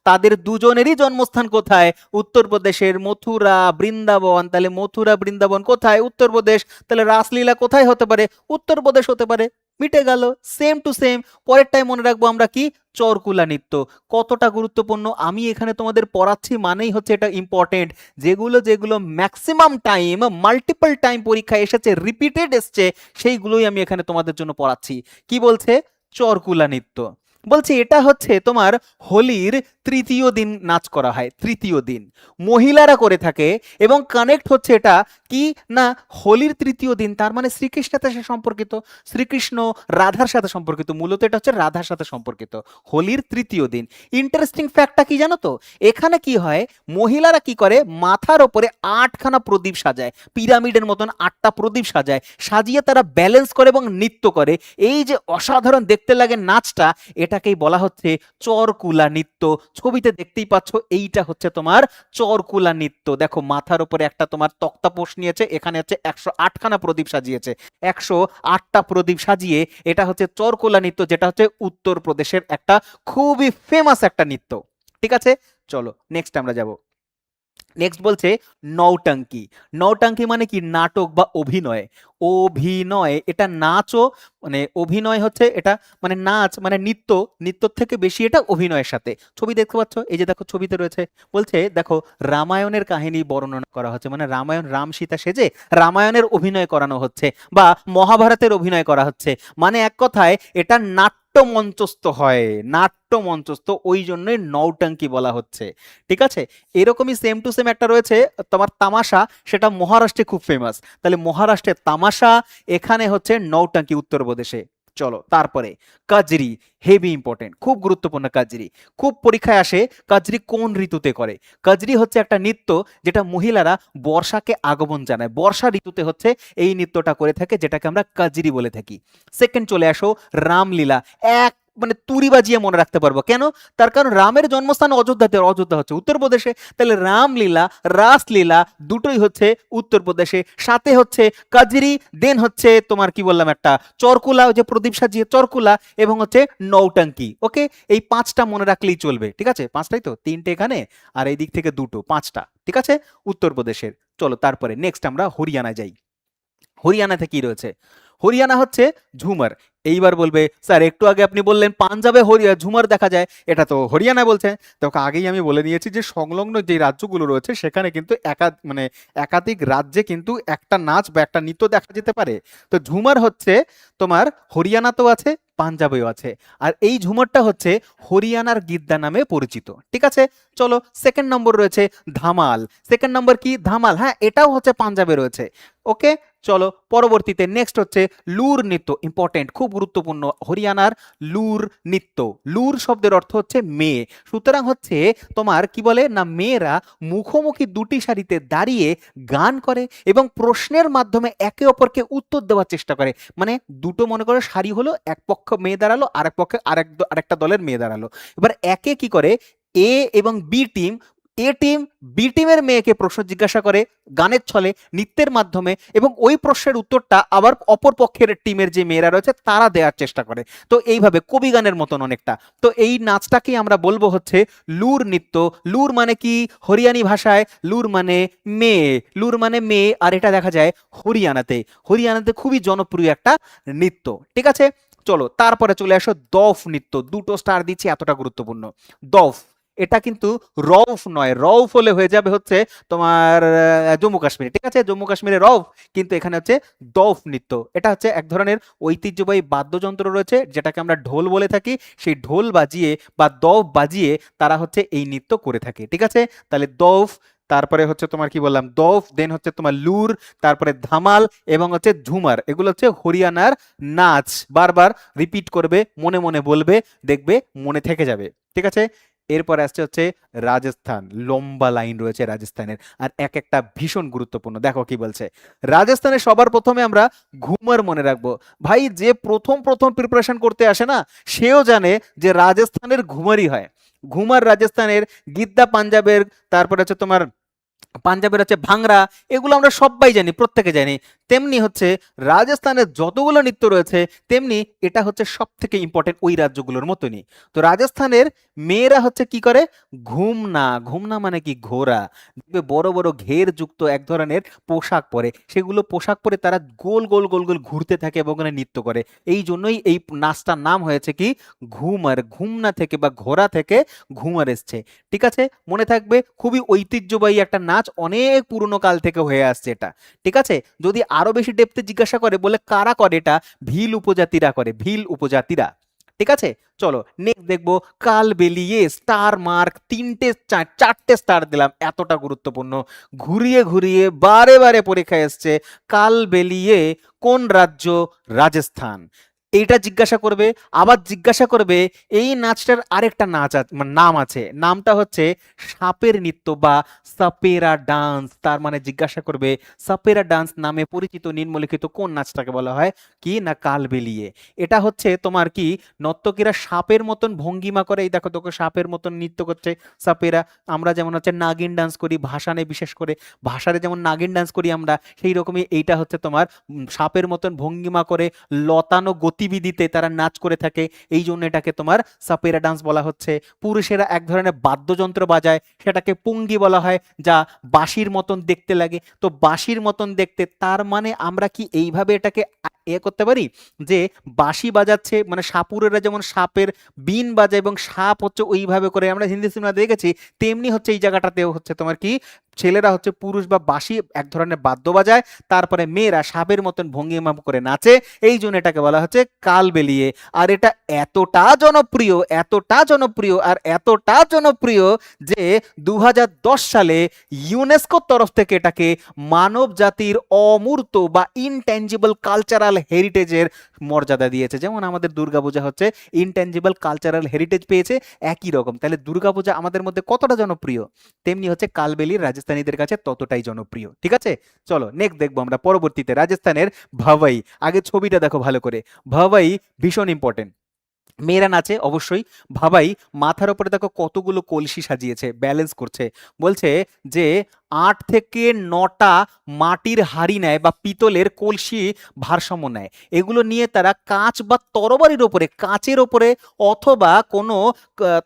তাদের দুজনেরই জন্মস্থান কোথায়? উত্তরপ্রদেশের মথুরা, বৃন্দাবন। তাহলে মথুরা বৃন্দাবন কোথায়? উত্তরপ্রদেশ। তাহলে রাসলীলা কোথায় হতে পারে? উত্তরপ্রদেশ হতে পারে। মিটে গেল, সেম টু সেম। পরেরটাই মনে রাখবো আমরা কি? চরকুলা নৃত্য। কতটা গুরুত্বপূর্ণ আমি এখানে তোমাদের পড়াচ্ছি মানেই হচ্ছে এটা ইম্পর্টেন্ট। যেগুলো যেগুলো ম্যাক্সিমাম টাইম, মাল্টিপল টাইম পরীক্ষায় এসেছে, রিপিটেড এসছে, সেইগুলোই আমি এখানে তোমাদের জন্য পড়াচ্ছি। কি বলছে? চরকুলা নৃত্য। বলছে এটা হচ্ছে তোমার হোলির তৃতীয় দিন নাচ করা হয়, তৃতীয় দিন মহিলারা করে থাকে। এবং কানেক্ট হচ্ছে এটা কি না, হোলির তৃতীয় দিন, তার মানে শ্রীকৃষ্ণের সাথে সম্পর্কিত, শ্রীকৃষ্ণ রাধার সাথে সম্পর্কিত। মূলত এটা হচ্ছে রাধার সাথে সম্পর্কিত, হোলির তৃতীয় দিন। ইন্টারেস্টিং ফ্যাক্টটা কি জানো তো? এখানে কি হয়, মহিলারা কি করে, মাথার ওপরে 8খানা প্রদীপ সাজায়, পিরামিডের মতন 8টা প্রদীপ সাজায়, সাজিয়ে তারা ব্যালেন্স করে এবং নৃত্য করে। এই যে অসাধারণ দেখতে লাগে নাচটা, এটাকেই বলা হচ্ছে চরকুলা নৃত্য। ছবিতে দেখতেই পাচ্ছ, এইটা হচ্ছে তোমার চরকুলা নৃত্য। দেখো মাথার উপরে একটা তোমার তক্তাপোষ নিয়েছে, এখানে হচ্ছে 108খানা প্রদীপ সাজিয়েছে, 108টা প্রদীপ সাজিয়ে, এটা হচ্ছে চরকুলা নৃত্য, যেটা হচ্ছে উত্তরপ্রদেশের একটা খুবই ফেমাস একটা নৃত্য। ঠিক আছে, চলো নেক্সট আমরা যাব। নেক্সট বলছে নৌটাঙ্কি। নৌটাঙ্কি মানে কি? নাটক বা অভিনয়। অভিনয়, এটা নাচও, মানে অভিনয় হচ্ছে এটা, মানে নাচ মানে নৃত্য, নৃত্যর থেকে বেশি এটা অভিনয়ের সাথে। ছবি দেখতে পাচ্ছ, এই যে দেখো ছবিতে রয়েছে। বলছে দেখো রামায়ণের কাহিনী বর্ণনা করা হচ্ছে, মানে রামায়ণ, রাম সীতা সেজে রামায়ণের অভিনয় করানো হচ্ছে, বা মহাভারতের অভিনয় করা হচ্ছে। মানে এক কথায় এটা নাট্য মঞ্চস্থ হয়, নাট্য মঞ্চস্থ, ওই জন্যই নৌটাঙ্কি বলা হচ্ছে। ঠিক আছে, এরকমই সেম টু সেম একটা রয়েছে তোমার তামাশা, সেটা মহারাষ্ট্রে খুব ফেমাস। তাহলে মহারাষ্ট্রের তামাশা, এখানে হচ্ছে নৌটাঙ্কি উত্তরপ্রদেশে। চলো তারপরে কাজরি, হেভি ইম্পর্টেন্ট, খুব গুরুত্বপূর্ণ কাজরি, খুব পরীক্ষায় আসে। কাজরি কোন ঋতুতে করে? কাজরি হচ্ছে একটা নৃত্য যেটা মহিলারা বর্ষাকে আগমন জানায়, বর্ষা ঋতুতে হচ্ছে এই নৃত্যটা করে থাকে, যেটাকে আমরা কাজরি বলে থাকি। সেকেন্ড চলে আসো রামলীলা। এক মানে তুড়ি বাজিয়ে মনে রাখতে পারবো, কেন? তার কারণ রামের জন্মস্থান অযোধ্যাতে, অযোধ্যা হচ্ছে উত্তরপ্রদেশে। তাহলে রামলীলা, রাসলীলা দুটোই হচ্ছে উত্তরপ্রদেশে। সাথে হচ্ছে কাজরি, দেন হচ্ছে তোমার কি বললাম একটা চরকুলা, যে প্রদীপ সাজিয়ে চরকুলা, এবং হচ্ছে নৌটাঙ্কি। ওকে, এই 5টা মনে রাখলেই চলবে। ঠিক আছে, 5টাই তো, 3টে এখানে আর এই দিক থেকে 2টো, 5টা। ঠিক আছে, উত্তরপ্রদেশের। চলো তারপরে নেক্সট আমরা হরিয়ানা যাই। হরিয়ানাতে কি রয়েছে? হরিয়ানা হচ্ছে ঝুমার। এইবার বলবে স্যার একটু আগে আপনি বললেন পাঞ্জাবে ঝুমার দেখা যায়, এটা তো হরিয়ানা বলছেন। তোকে আগেই আমি বলে নিয়েছি যে সংলগ্ন যে রাজ্যগুলো রয়েছে সেখানে কিন্তু মানে একাধিক রাজ্যে কিন্তু একটা নাচ বা একটা নৃত্য দেখা যেতে পারে। তো ঝুমার হচ্ছে তোমার হরিয়ানাতেও আছে, পাঞ্জাবেও আছে। আর এই ঝুমারটা হচ্ছে হরিয়ানার গিদ্দা নামে পরিচিত। ঠিক আছে, চলো সেকেন্ড নম্বর রয়েছে ধামাল। সেকেন্ড নম্বর কি? ধামাল, হ্যাঁ এটাও হচ্ছে পাঞ্জাবে রয়েছে। ওকে, চলো পরবর্তীতে নেক্সট হচ্ছে লুর নৃত্য, ইম্পর্টেন্ট, খুব গুরুত্বপূর্ণ। হরিয়ানার লুর নৃত্য, লুর শব্দের অর্থ হচ্ছে মেয়ে। সুতরাং হচ্ছে তোমার কি বলে না, মেয়েরা মুখোমুখি দুটি সারিতে দাঁড়িয়ে গান করে এবং প্রশ্নের মাধ্যমে একে অপরকে উত্তর দেওয়ার চেষ্টা করে। মানে দুটো মনে করো সারি হলো, এক পক্ষ মেয়ে দাঁড়ালো, আরেক পক্ষে আরেকটা দলের মেয়ে দাঁড়ালো। এবার একে কি করে, এ এবং বি টিম, এ টিম বি টিমের মেয়েকে প্রশ্ন জিজ্ঞাসা করে গানের ছলে, নৃত্যের মাধ্যমে, এবং ওই প্রশ্নের উত্তরটা আবার অপর পক্ষের টিমের যে মেয়েরা রয়েছে তারা দেওয়ার চেষ্টা করে। তো এইভাবে কবি গানের মতন অনেকটা। তো এই নাচটাকেই আমরা বলবো হচ্ছে লুর নৃত্য। লুর মানে কি? হরিয়ানি ভাষায় লুর মানে মেয়ে, লুর মানে মেয়ে। আর এটা দেখা যায় হরিয়ানাতে, হরিয়ানাতে খুবই জনপ্রিয় একটা নৃত্য। ঠিক আছে, চলো তারপরে চলে আসো দফ নৃত্য। 2টো স্টার দিচ্ছি, এতটা গুরুত্বপূর্ণ। দফ, এটা কিন্তু রউফ নয়, রউফ হলে হয়ে যাবে হচ্ছে তোমার জম্মু কাশ্মীরে। ঠিক আছে, জম্মু কাশ্মীরে রউফ, কিন্তু এখানে হচ্ছে দফ নৃত্য। এটা হচ্ছে এক ধরনের ঐতিহ্যবাহী বাদ্যযন্ত্র রয়েছে যেটাকে আমরা ঢোল বলে থাকি। সেই ঢোল বাজিয়ে বা দফ বাজিয়ে তারা হচ্ছে এই নৃত্য করে থাকে। ঠিক আছে, তাহলে দফ, তারপরে হচ্ছে তোমার কি বললাম দফ, দেন হচ্ছে তোমার লুর, তারপরে ধামাল এবং হচ্ছে ঝুমার। এগুলো হচ্ছে হরিয়ানার নাচ। বারবার রিপিট করবে, মনে মনে বলবে, দেখবে মনে থেকে যাবে। ঠিক আছে, এরপর আসছে হচ্ছে রাজস্থান। লম্বা লাইন রয়েছে রাজস্থানের, আর এক একটা ভীষণ গুরুত্বপূর্ণ। দেখো কি বলছে। রাজস্থানের সবার প্রথমে আমরা ঘুমার মনে রাখবো। ভাই যে প্রথম প্রথম প্রিপারেশন করতে আসে না, সেও জানে যে রাজস্থানের ঘুমারই হয়। ঘুমার রাজস্থানের, গিদ্দা পাঞ্জাবের, তারপরে হচ্ছে তোমার পাঞ্জাবের হচ্ছে ভাংরা, এগুলো আমরা সবাই জানি, প্রত্যেকে জানি। তেমনি হচ্ছে রাজস্থানের যতগুলো নৃত্য রয়েছে তেমনি এটা হচ্ছে সব থেকে ইম্পর্টেন্ট ওই রাজ্যগুলোর মতনই। তো রাজস্থানের মেয়েরা হচ্ছে কি করে, ঘুমনা, ঘুমনা মানে কি ঘোড়া, দেখবে বড় বড় ঘের যুক্ত এক ধরনের পোশাক পরে, সেগুলো পোশাক পরে তারা গোল গোল গোল গোল ঘুরতে থাকে এবং ওখানে নৃত্য করে। এই জন্যই এই নাচটার নাম হয়েছে কি ঘুমার, ঘুমনা থেকে বা ঘোড়া থেকে ঘুমার এসছে। ঠিক আছে, মনে থাকবে, খুবই ঐতিহ্যবাহী একটা নাচ, অনেক পুরনো কাল থেকে হয়ে আসছে এটা। ঠিক আছে, যদি আরো বেশি ডেপথে জিজ্ঞাসা করে বলে কারা করে এটা, ভিল উপজাতিরা করে, ভিল উপজাতিরা। ঠিক আছে, চলো নেক্সট দেখবো কালবেলিয়ে, স্টার মার্ক, চারটে স্টার দিলাম, এতটা গুরুত্বপূর্ণ, ঘুরিয়ে ঘুরিয়ে বারে বারে পরীক্ষায় এসছে। কালবেলিয়ে কোন রাজ্য? রাজস্থান। এইটা জিজ্ঞাসা করবে, আবার জিজ্ঞাসা করবে এই নাচটার আরেকটা নাম আছে, নামটা হচ্ছে সাপের নৃত্য বা সাপেরা ডান্স। তার মানে জিজ্ঞাসা করবে সাপেরা ডান্স নামে পরিচিত নিম্নলিখিত কোন নাচটাকে বলা হয় কি না কালবেলিয়ে। এটা হচ্ছে তোমার কি নর্তকীরা সাপের মতন ভঙ্গিমা করে, এই দেখো তোকে সাপের মতন নৃত্য করছে সাপেরা। আমরা যেমন হচ্ছে নাগিন ডান্স করি ভাসানে, বিশেষ করে ভাসানে যেমন নাগিন ডান্স করি আমরা, সেই রকমই এইটা হচ্ছে তোমার সাপের মতন ভঙ্গিমা করে লতানো গতিবিধিতে তারা নাচ করে থাকে, এই জন্য এটাকে তোমার সাপেরা ডান্স বলা হচ্ছে। পুরুষেরা এক ধরনের বাদ্যযন্ত্র বাজায়, সেটাকে পুঙ্গি বলা হয়, যা বাঁশির মতন দেখতে লাগে। তো বাঁশির মতন দেখতে, তার মানে আমরা কি এইভাবে এটাকে করতে পারি যে বাঁশি বাজাচ্ছে, মানে সাপুরেরা যেমন সাপের বিন বাজায় এবং সাপ হচ্ছে ওইভাবে করে আমরা হিন্দি সিনেমা দেখেছি, তেমনি হচ্ছে এই জায়গাটাতেও হচ্ছে তোমার কি ছেলেরা হচ্ছে পুরুষ বা বাঁশি এক ধরনের বাদ্য বাজায়, তারপরে মেয়েরা সাপের মতন ভঙ্গিমা করে নাচে, এই জন্য এটাকে বলা হচ্ছে কালবেলিয়ে। আর এটা এতটা জনপ্রিয়, এতটা জনপ্রিয় আর এতটা জনপ্রিয় যে 2010 সালে ইউনেস্কোর তরফ থেকে এটাকে মানব জাতির অমূর্ত বা ইনট্যাঞ্জিবল কালচারাল হেরিটেজের মর্যাদা দিয়েছে। যেমন আমাদের দুর্গাপূজা হচ্ছে ইনট্যাঞ্জিবল কালচারাল হেরিটেজ পেয়েছে, একই রকম তাহলে দুর্গাপূজা আমাদের মধ্যে কতটা জনপ্রিয়, তেমনি হচ্ছে কালবেলির রাজস্থানীদের কাছে ততটাই জনপ্রিয়। ঠিক আছে, চলো নেক্সট দেখবো আমরা পরবর্তীতে রাজস্থানের ভাওয়াই। আগে ছবিটা দেখো ভালো করে, ভাওয়াই ভীষণ ইম্পর্টেন্ট। মেয়েরা নাচে অবশ্যই। ভাবাই মাথার উপরে দেখো কতগুলো কলসি সাজিয়েছে, ব্যালেন্স করছে, বলছে যে 8 থেকে 9টা মাটির হাড়ি নেয় বা পিতলের কলসি ভারসাম্য নেয়, এগুলো নিয়ে তারা কাঁচ বা তরবারির ওপরে, কাঁচের ওপরে অথবা কোনো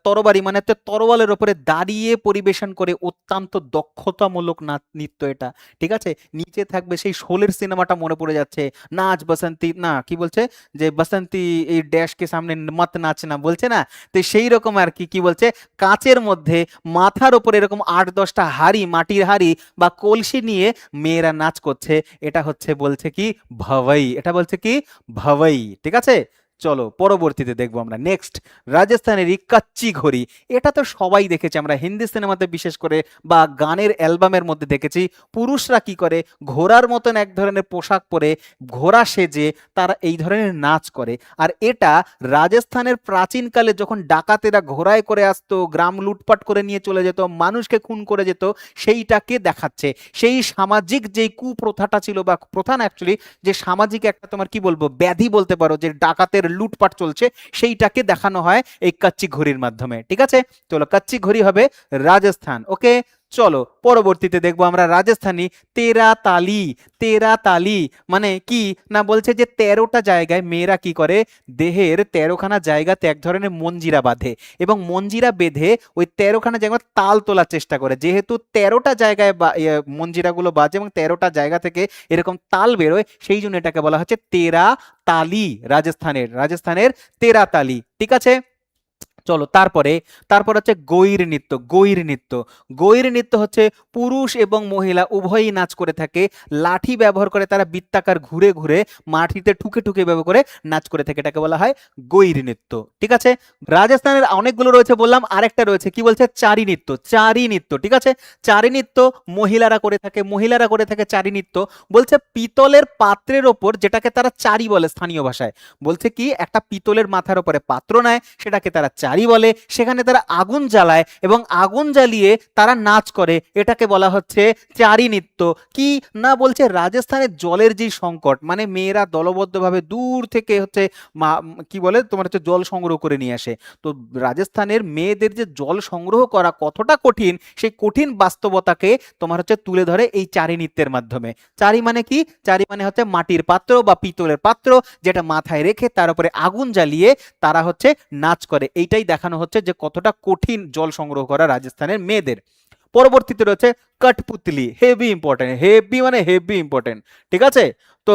তরবারি মানে তরোয়ালের ওপরে দাঁড়িয়ে পরিবেশন করে, অত্যন্ত দক্ষতামূলক নাচ নৃত্য এটা। ঠিক আছে, নিচে থাকবে সেই শোলের সিনেমাটা মনে পড়ে যাচ্ছে, নাচ বসন্তী, না কি বলছে যে বসন্তী এই ড্যাশকে সামনে মত নাচনা বলছে না, তো সেই রকম আর কি, কি বলছে কাঁচের মধ্যে মাথার উপরে এরকম 8-10টা হাড়ি, মাটির হাড়ি বা কলসি নিয়ে মেয়েরা নাচ করছে, এটা হচ্ছে বলছে কি ভাওয়াই, এটা বলছে কি ভাওয়াই। ঠিক আছে, চলো পরবর্তীতে দেখবো আমরা নেক্সট রাজস্থানেরই কাচ্চি ঘড়ি। এটা তো সবাই দেখেছি আমরা হিন্দি সিনেমাতে, বিশেষ করে বা গানের অ্যালবামের মধ্যে দেখেছি, পুরুষরা কি করে ঘোড়ার মতন এক ধরনের পোশাক পরে ঘোড়া সেজে তারা এই ধরনের নাচ করে। আর এটা রাজস্থানের প্রাচীনকালে যখন ডাকাতেরা ঘোড়ায় করে আসতো, গ্রাম লুটপাট করে নিয়ে চলে যেত, মানুষকে খুন করে যেত, সেইটাকে দেখাচ্ছে। সেই সামাজিক যেই কুপ্রথাটা ছিল বা প্রথা না অ্যাকচুয়ালি, যে সামাজিক একটা তোমার কি বলবো ব্যাধি বলতে পারো, যে ডাকাতের লুটপাট চলছে, সেইটাকে দেখানো হয় এই কাচ্চি ঘড়ির মাধ্যমে। ঠিক আছে, চলো কাচ্চি ঘড়ি হবে রাজস্থান। ওকে, চলো পরবর্তীতে দেখবো আমরা রাজস্থানী তেরা তালি। তেরা তালি মানে কি না, বলছে যে 13টা জায়গায় মেয়েরা কি করে, দেহের 13খানা জায়গাতে এক ধরনের মঞ্জিরা বাঁধে এবং মঞ্জিরা বেঁধে ওই 13খানা জায়গায় তাল তোলার চেষ্টা করে। যেহেতু 13টা জায়গায় মঞ্জিরাগুলো বাজে এবং 13টা জায়গা থেকে এরকম তাল বেরোয়, সেই জন্য এটাকে বলা হচ্ছে তেরা তালি। রাজস্থানের তেরা তালি। ঠিক আছে, চলো তারপরে তারপর হচ্ছে গৈর নৃত্য। গৈর নৃত্য হচ্ছে পুরুষ এবং মহিলা উভয়ই নাচ করে থাকে, লাঠি ব্যবহার করে তারা বৃত্তাকার ঘুরে ঘুরে মাটিতে ঠুকে ঠুকে ব্যবহার করে নাচ করে থাকে, এটাকে বলা হয় গৈর নৃত্য। ঠিক আছে, রাজস্থানের অনেকগুলো রয়েছে বললাম, আরেকটা রয়েছে কি বলছে চারি নৃত্য। চারি নৃত্য, ঠিক আছে, চারি নৃত্য মহিলারা করে থাকে চারি নৃত্য। বলছে পিতলের পাত্রের ওপর, যেটাকে তারা চারি বলে স্থানীয় ভাষায়, বলছে কি একটা পিতলের মাথার উপরে পাত্র নেয়, সেটাকে তারা চারি চারি বলে, সেখানে তারা আগুন জ্বালায় এবং আগুন জ্বালিয়ে তারা নাচ করে, এটাকে বলা হচ্ছে চারি নৃত্য। কি না বলছে, রাজস্থানের জলের যে সংকট, মানে মেয়েরা দলবদ্ধভাবে দূর থেকে হচ্ছে কি বলে তোমার হচ্ছে জল সংগ্রহ করে নিয়ে আসে। তো রাজস্থানের মেয়েদের যে জল সংগ্রহ করা কতটা কঠিন, সেই কঠিন বাস্তবতাকে তোমার হচ্ছে তুলে ধরে এই চারি নৃত্যের মাধ্যমে। চারি মানে কি, চারি মানে হচ্ছে মাটির পাত্র বা পিতলের পাত্র, যেটা মাথায় রেখে তার উপরে আগুন জ্বালিয়ে তারা হচ্ছে নাচ করে। এইটাই দেখানো হচ্ছে যে কতটা কঠিন জল সংগ্রহ করা রাজস্থানের মেয়েদের। পরবর্তীতে রয়েছে কঠপুতলি, হেভি ইম্পর্টেন্ট, হেভি মানে হেভি ইম্পর্টেন্ট, ঠিক আছে। তো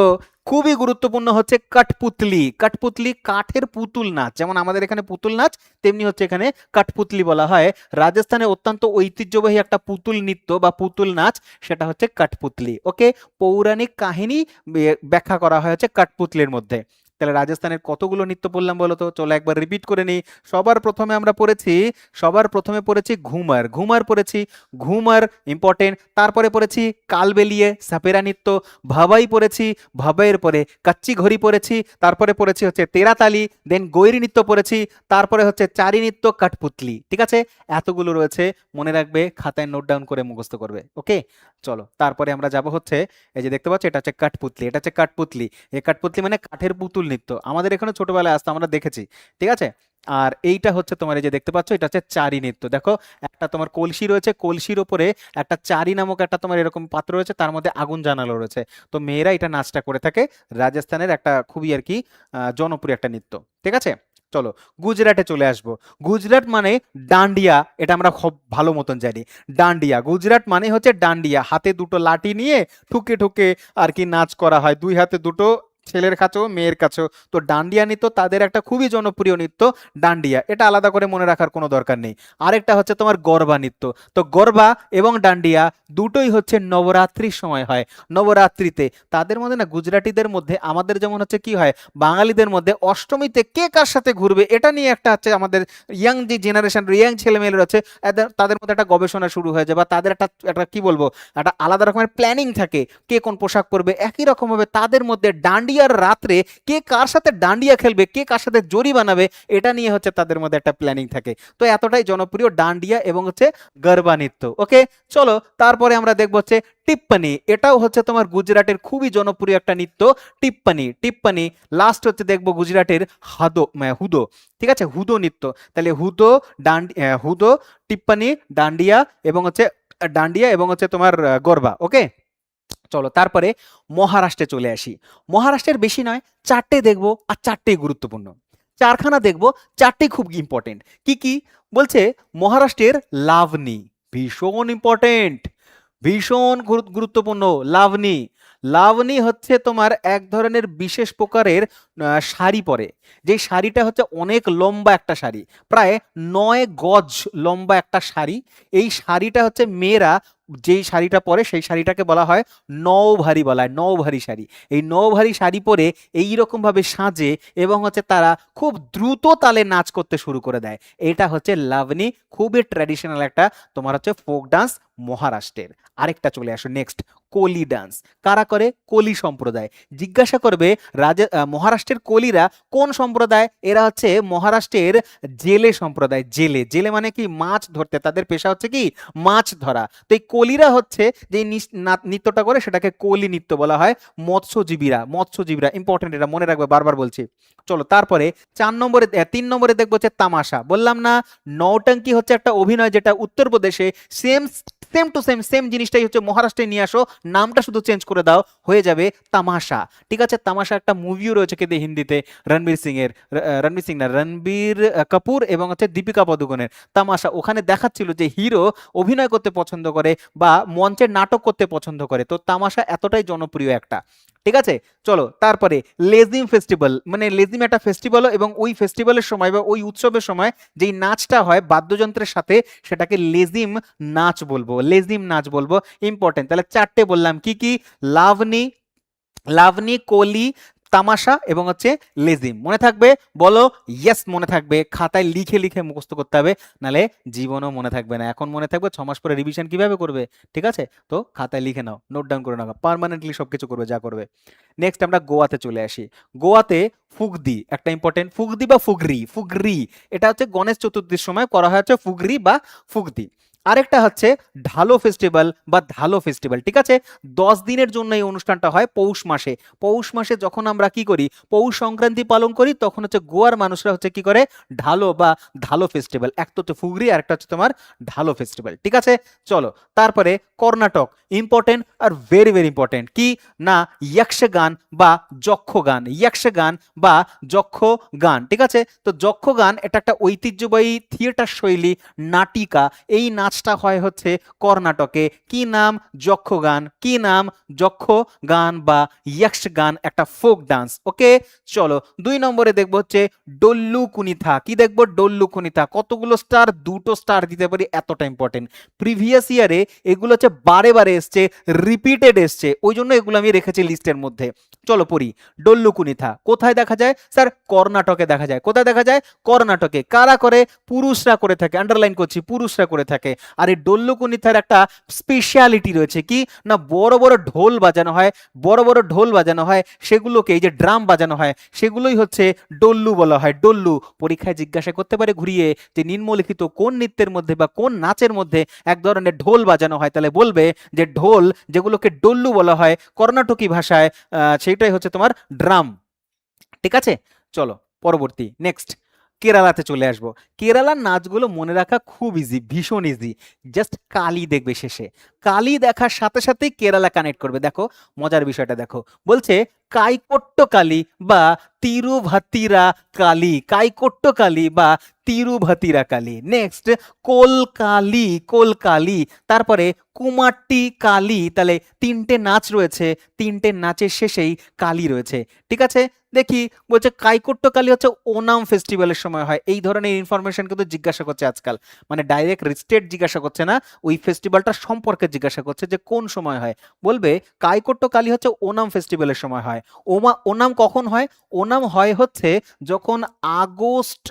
খুবই গুরুত্বপূর্ণ হচ্ছে কঠপুতলি। কঠপুতলি কাঠের পুতুল নাচ, যেমন আমাদের এখানে পুতুল নাচ, তেমনি হচ্ছে এখানে কঠপুতলি বলা হয়। রাজস্থানে অত্যন্ত ঐতিহ্যবাহী একটা পুতুল নৃত্য বা পুতুল নাচ, সেটা হচ্ছে কঠপুতলি। ওকে, পৌরাণিক কাহিনী ব্যাখ্যা করা হয় হচ্ছে কঠপুতলির মধ্যে। তাহলে রাজস্থানের কতগুলো নৃত্য বললাম বলো তো, চলো একবার রিপিট করে নিই। সবার প্রথমে পড়েছি ঘুমার, ঘুমার পড়েছি, ঘুমার ইম্পর্টেন্ট। তারপরে পড়েছি কালবেলিয়ে সাপেরা নৃত্য, ভাবাই পড়েছি, ভাবাইয়ের পরে কাচ্চি ঘড়ি পড়েছি, তারপরে পড়েছি হচ্ছে তেরাতালি, দেন গৈরি নৃত্য পড়েছি, তারপরে হচ্ছে চারি নৃত্য, কাঠপুতলি। ঠিক আছে, এতগুলো রয়েছে, মনে রাখবে, খাতায় নোট ডাউন করে মুখস্থ করবে। ওকে, চলো তারপরে আমরা যাব হচ্ছে, এই যে দেখতে পাচ্ছ এটা হচ্ছে কাঠপুতলি, এটা হচ্ছে কাঠপুতলি। এই কাঠপুতলি মানে কাঠের পুতুল নৃত্য, আমাদের এখানে ছোটবেলায় আসতো, আমরা দেখেছি। ঠিক আছে, আর এইটা হচ্ছে তোমার এই যে দেখতে পাচ্ছ, এটা হচ্ছে চারি নৃত্য। দেখো একটা তোমার কলসি রয়েছে, কলসির ওপরে একটা চারি নামক একটা তোমার এরকম পাত্র রয়েছে, তার মধ্যে আগুন জানালো রয়েছে। তো মেয়েরা এটা নাচটা করে থাকে, রাজস্থানের একটা খুবই আর কি জনপ্রিয় একটা নৃত্য। ঠিক আছে, চলো গুজরাটে চলে আসবো। গুজরাট মানে ডান্ডিয়া, এটা আমরা খুব ভালো মতন জানি। ডান্ডিয়া, গুজরাট মানে হচ্ছে ডান্ডিয়া, হাতে দুটো লাঠি নিয়ে ঠুকে ঠুকে আর কি নাচ করা হয়, দুই হাতে দুটো, ছেলের কাছেও মেয়ের কাছেও। তো ডান্ডিয়া নৃত্য তাদের একটা খুবই জনপ্রিয় নৃত্য, ডান্ডিয়া, এটা আলাদা করে মনে রাখার কোনো দরকার নেই। আরেকটা হচ্ছে তোমার গরবা নৃত্য। তো গরবা এবং ডান্ডিয়া দুটোই হচ্ছে নবরাত্রির সময় হয়, নবরাত্রিতে। তাদের মধ্যে না, গুজরাটিদের মধ্যে, আমাদের যেমন হচ্ছে কি হয়, বাঙালিদের মধ্যে অষ্টমীতে কে কার সাথে ঘুরবে এটা নিয়ে একটা হচ্ছে আমাদের ইয়াং যে জেনারেশন, ইয়াং ছেলেমেয়েরা রয়েছে, তাদের মধ্যে একটা গবেষণা শুরু হয়ে যায়, বা তাদের একটা একটা কি বলবো, একটা আলাদা রকমের প্ল্যানিং থাকে, কে কোন পোশাক পরবে। একই রকম ভাবে তাদের মধ্যে ডান্ডিয়ার রাত্রে কে কার সাথে ডান্ডিয়া খেলবে, কে কার সাথে জড়ি বানাবে, এটা নিয়ে হচ্ছে তাদের মধ্যে একটা প্ল্যানিং থাকে। তো এতটাই জনপ্রিয় ডান্ডিয়া এবং হচ্ছে গরবা নৃত্য। ওকে, চলো তারপরে আমরা দেখবো হচ্ছে টিপ্পনি, এটাও হচ্ছে তোমার গুজরাটের খুবই জনপ্রিয় একটা নৃত্য, টিপ্পনি। টিপ্পনি লাস্ট হচ্ছে দেখবো গুজরাটের হুদো। ঠিক আছে, হুদো নৃত্য। তাহলে হুদো, হুদো, টিপ্পনি, ডান্ডিয়া এবং হচ্ছে তোমার গরবা। ওকে, চলো তারপরে মহারাষ্ট্রে চলে আসি। মহারাষ্ট্রের বেশি নয়, চারটে দেখবো, আর চারটেই গুরুত্বপূর্ণ। চারখানা দেখবো, চারটেই খুব ইম্পর্টেন্ট। কি কি বলছে, মহারাষ্ট্রের লাভনি, ভীষণ ইম্পর্টেন্ট, ভীষণ গুরুত্বপূর্ণ। লাভনি, লাভনি হচ্ছে তোমার এক ধরনের বিশেষ প্রকারের শাড়ি পরে, যে শাড়িটা হচ্ছে অনেক লম্বা একটা শাড়ি, প্রায় 9 গজ লম্বা একটা শাড়ি। এই শাড়িটা হচ্ছে মেয়েরা যেই শাড়িটা পরে, সেই শাড়িটাকে বলা হয় নওভারি, বলা হয় নওভারি শাড়ি। এই নওভারি শাড়ি পরে এইরকম ভাবে সাজে এবং হচ্ছে তারা খুব দ্রুত তালে নাচ করতে শুরু করে দেয়। এটা হচ্ছে লাভনি, খুবই ট্র্যাডিশনাল একটা তোমার হচ্ছে ফোক ডান্স মহারাষ্ট্রের। আরেকটা চলে আসো নেক্সট, কোলি ডান্স। কারা করে? কোলি সম্প্রদায়। জিজ্ঞাসা করবে মহারাষ্ট্রের কোলিরা কোন সম্প্রদায়? এরা হচ্ছে মহারাষ্ট্রের জেলে সম্প্রদায়। জেলে, জেলে মানে কি, মাছ ধরতে, তাদের পেশা হচ্ছে কি মাছ ধরা। তো এই কোলিরা হচ্ছে যে নৃত্যটা করে, সেটাকে কোলি নৃত্য বলা হয়। মৎস্যজীবীরা, মৎস্যজীবীরা ইম্পর্টেন্ট, এটা মনে রাখবে, বারবার বলছি। চলো তারপরে 3 নম্বরে দেখবো হচ্ছে তামাশা। বললাম না, নৌটঙ্কি হচ্ছে একটা অভিনয়, যেটা উত্তরপ্রদেশে same same to same same জিনিসটাই হচ্ছে মহারাষ্ট্রে নিয়ে আসো, নামটা শুধু চেঞ্জ করে দাও, হয়ে যাবে তামাশা। ঠিক আছে, তামাশা একটা মুভিও রয়েছে কিন্তু হিন্দিতে, রণবীর সিং এর, রণবীর সিং না, রণবীর কাপুর এবং হচ্ছে দীপিকা পাদুকোনের। তামাশা, ওখানে দেখাচ্ছিল যে হিরো অভিনয় করতে পছন্দ করে বা মঞ্চের নাটক করতে পছন্দ করে। তো তামাশা এতটাই জনপ্রিয় একটা। ঠিক আছে, চলো তারপরে লেজিম ফেস্টিভ্যাল, মানে লেজিম একটা ফেস্টিভ্যাল, এবং ওই ফেস্টিভ্যালের সময় বা ওই উৎসবের সময় যেই নাচটা হয় বাদ্যযন্ত্রের সাথে, সেটাকে লেজিম নাচ বলবো, লেজিম নাচ বলবো। ইম্পর্টেন্ট, তাহলে চারটে বললাম কি কি, লাভনি, লাভনি, কোলি, তামাশা এবং হচ্ছে লেজিম। মনে থাকবে? বলো ইয়েস মনে থাকবে। খাতায় লিখে লিখে মুখস্থ করতে হবে, নালে জীবনও মনে থাকবে না। এখন মনে থাকবে, 6 মাস পরে রিভিশন কিভাবে করবে, ঠিক আছে? তো খাতায় লিখে নাও, নোট ডাউন করে নাও, পার্মানেন্টলি সবকিছু করবে যা করবে। নেক্সট আমরা গোয়াতে চলে আসি। গোয়াতে ফুগদি একটা ইম্পর্টেন্ট, ফুগদি বা ফুগরি, ফুগরি এটা হচ্ছে গণেশ চতুর্থীর সময় করা হয় হচ্ছে ফুগরি বা ফুগদি। আরেকটা হচ্ছে ঢালো ফেস্টিভ্যাল বা ধালো ফেস্টিভ্যাল, ঠিক আছে? 10 দিনের জন্য এই অনুষ্ঠানটা হয় পৌষ মাসে। পৌষ মাসে যখন আমরা কি করি, পৌষ সংক্রান্তি পালন করি, তখন হচ্ছে গোয়ার মানুষরা হচ্ছে কি করে, ঢালো বা ধালো ফেস্টিভ্যাল, একটা হচ্ছে ফুগরি আর একটা হচ্ছে তোমার ঢালো ফেস্টিভ্যাল, ঠিক আছে? চলো তারপরে Karnataka, important are very very important, কি না, যক্ষগান বা যক্ষগান, যক্ষগান বা যক্ষগান, ঠিক আছে? তো যক্ষগান এটা একটা ঐতিহ্যবাহী থিয়েটার শৈলী, নাটিকা। এই নাচটা হয় হচ্ছে কর্ণাটকে, কি নাম, যক্ষগান, কি নাম, যক্ষগান বা যক্ষগান, একটা ফোক ডান্স। ওকে, চলো 2 নম্বরে দেখবো হচ্ছে ডোল্লু কুনিথা। কি দেখবো, ডোল্লু কুনিথা। কতগুলো স্টার, 2টো স্টার দিতে পারি, এতটা ইম্পর্টেন্ট। প্রিভিয়াস ইয়ারে এগুলো হচ্ছে বারে বারে এসছে, রিপিটেড এসছে, ওই জন্য এগুলো আমি রেখেছি লিস্টের মধ্যে। চলো পড়ি, ডোল্লু কুনিথা কোথায় দেখা যায় স্যার, কর্ণাটকে দেখা যায়। কোথায় দেখা যায়, কর্ণাটকে। কারা করে, পুরুষরা করে থাকে, আন্ডারলাইন করছি, পুরুষরা করে থাকে। আর এই ডোল্লু কুনিথার একটা স্পেশালিটি রয়েছে, কি না, বড় বড় ঢোল বাজানো হয়, বড় বড় ঢোল বাজানো হয়, সেগুলোকে এই যে ড্রাম বাজানো হয়, সেগুলোই হচ্ছে ডোল্লু বলা হয়, ডোল্লু। পরীক্ষায় জিজ্ঞাসা করতে পারে ঘুরিয়ে যে নিম্নলিখিত কোন নৃত্যের মধ্যে বা কোন নাচের মধ্যে এক ধরনের ঢোল বাজানো হয়, তাহলে বলবে যে ঢোল, যেগুলোকে ডোল্লু বলা হয় কর্ণাটকী ভাষায়, সেইটাই হচ্ছে তোমার ড্রাম, ঠিক আছে? চলো পরবর্তী, নেক্সট কেরালাতে চলে আসবো। কেরালার নাচগুলো মনে রাখা খুব ইজি, ভীষণ ইজি। জাস্ট কালি দেখবে শেষে, কালি দেখার সাথে সাথেই কেরালা কানেক্ট করবে। দেখো মজার বিষয়টা দেখো, বলছে কাইকোট্ট কালী বা তিরুভাতিরা কালী, কাইকোট্ট কালী বা তিরুভাতিরা কালী। নেক্সট কোলকালি, কোলকালি। তারপরে কুমাট্টি কালী। তাহলে 3টে নাচ রয়েছে, 3টে নাচের শেষেই কালী রয়েছে, ঠিক আছে? দেখি, বলছে কাইকোট্ট কালী হচ্ছে ওনাম ফেস্টিভ্যালের সময় হয়। এই ধরনের ইনফরমেশন কিন্তু জিজ্ঞাসা করছে আজকাল, মানে ডাইরেক্ট স্টেট জিজ্ঞাসা করছে না, ওই ফেস্টিভ্যালটা সম্পর্কে জিজ্ঞাসা করছে যে কোন সময় হয়। বলবে কাইকোট্ট কালী হচ্ছে ওনাম ফেস্টিভ্যালের সময় হয়। ওনাম কখন হয়, ওনাম হয় হচ্ছে যখন আগস্ট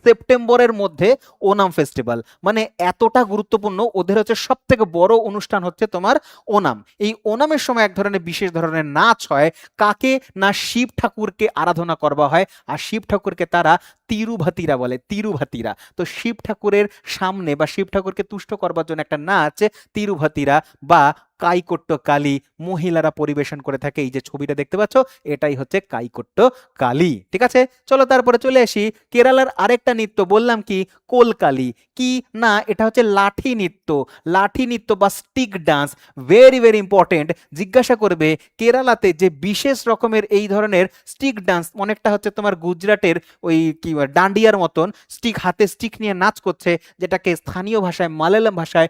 সেপ্টেম্বরের মধ্যে ওনাম ফেস্টিভ্যাল, মানে এতটা গুরুত্বপূর্ণ ওদের হচ্ছে সব থেকে বড় অনুষ্ঠান হচ্ছে তোমার ওনাম। এই ওনামের সময় এক ধরনের বিশেষ ধরনের নাচ হয়, কাকে না, শিব ঠাকুরকে আরাধনা করবা হয়, আর শিব ঠাকুরকে তারা তিরুভাতিরা বলে, তিরুভাতিরা। তো শিব ঠাকুরের সামনে বা শিব ঠাকুরকে তুষ্ট করবার জন্য একটা নাচ তিরুভাতিরা বা কাইকোট্ট কালী মহিলারা পরিবেশন করে থাকে। এই যে ছবিটা দেখতে পাচ্ছ, এটাই হচ্ছে কাইকোট্ট কালী, ঠিক আছে? চলো তারপরে চলে আসি কেরালার আরেকটা নৃত্য, বললাম কি, কোলকালি। কি না, এটা হচ্ছে লাঠি নৃত্য, লাঠি নৃত্য বা stick dance. Very very important, জিজ্ঞাসা করবে কেরালাতে যে বিশেষ রকমের এই ধরনের স্টিক ডান্স, অনেকটা হচ্ছে তোমার গুজরাটের ওই কি ডান্ডিয়ার মতন, স্টিক হাতে স্টিক নিয়ে নাচ করছে, যেটাকে স্থানীয় ভাষায় মালয়ালম ভাষায়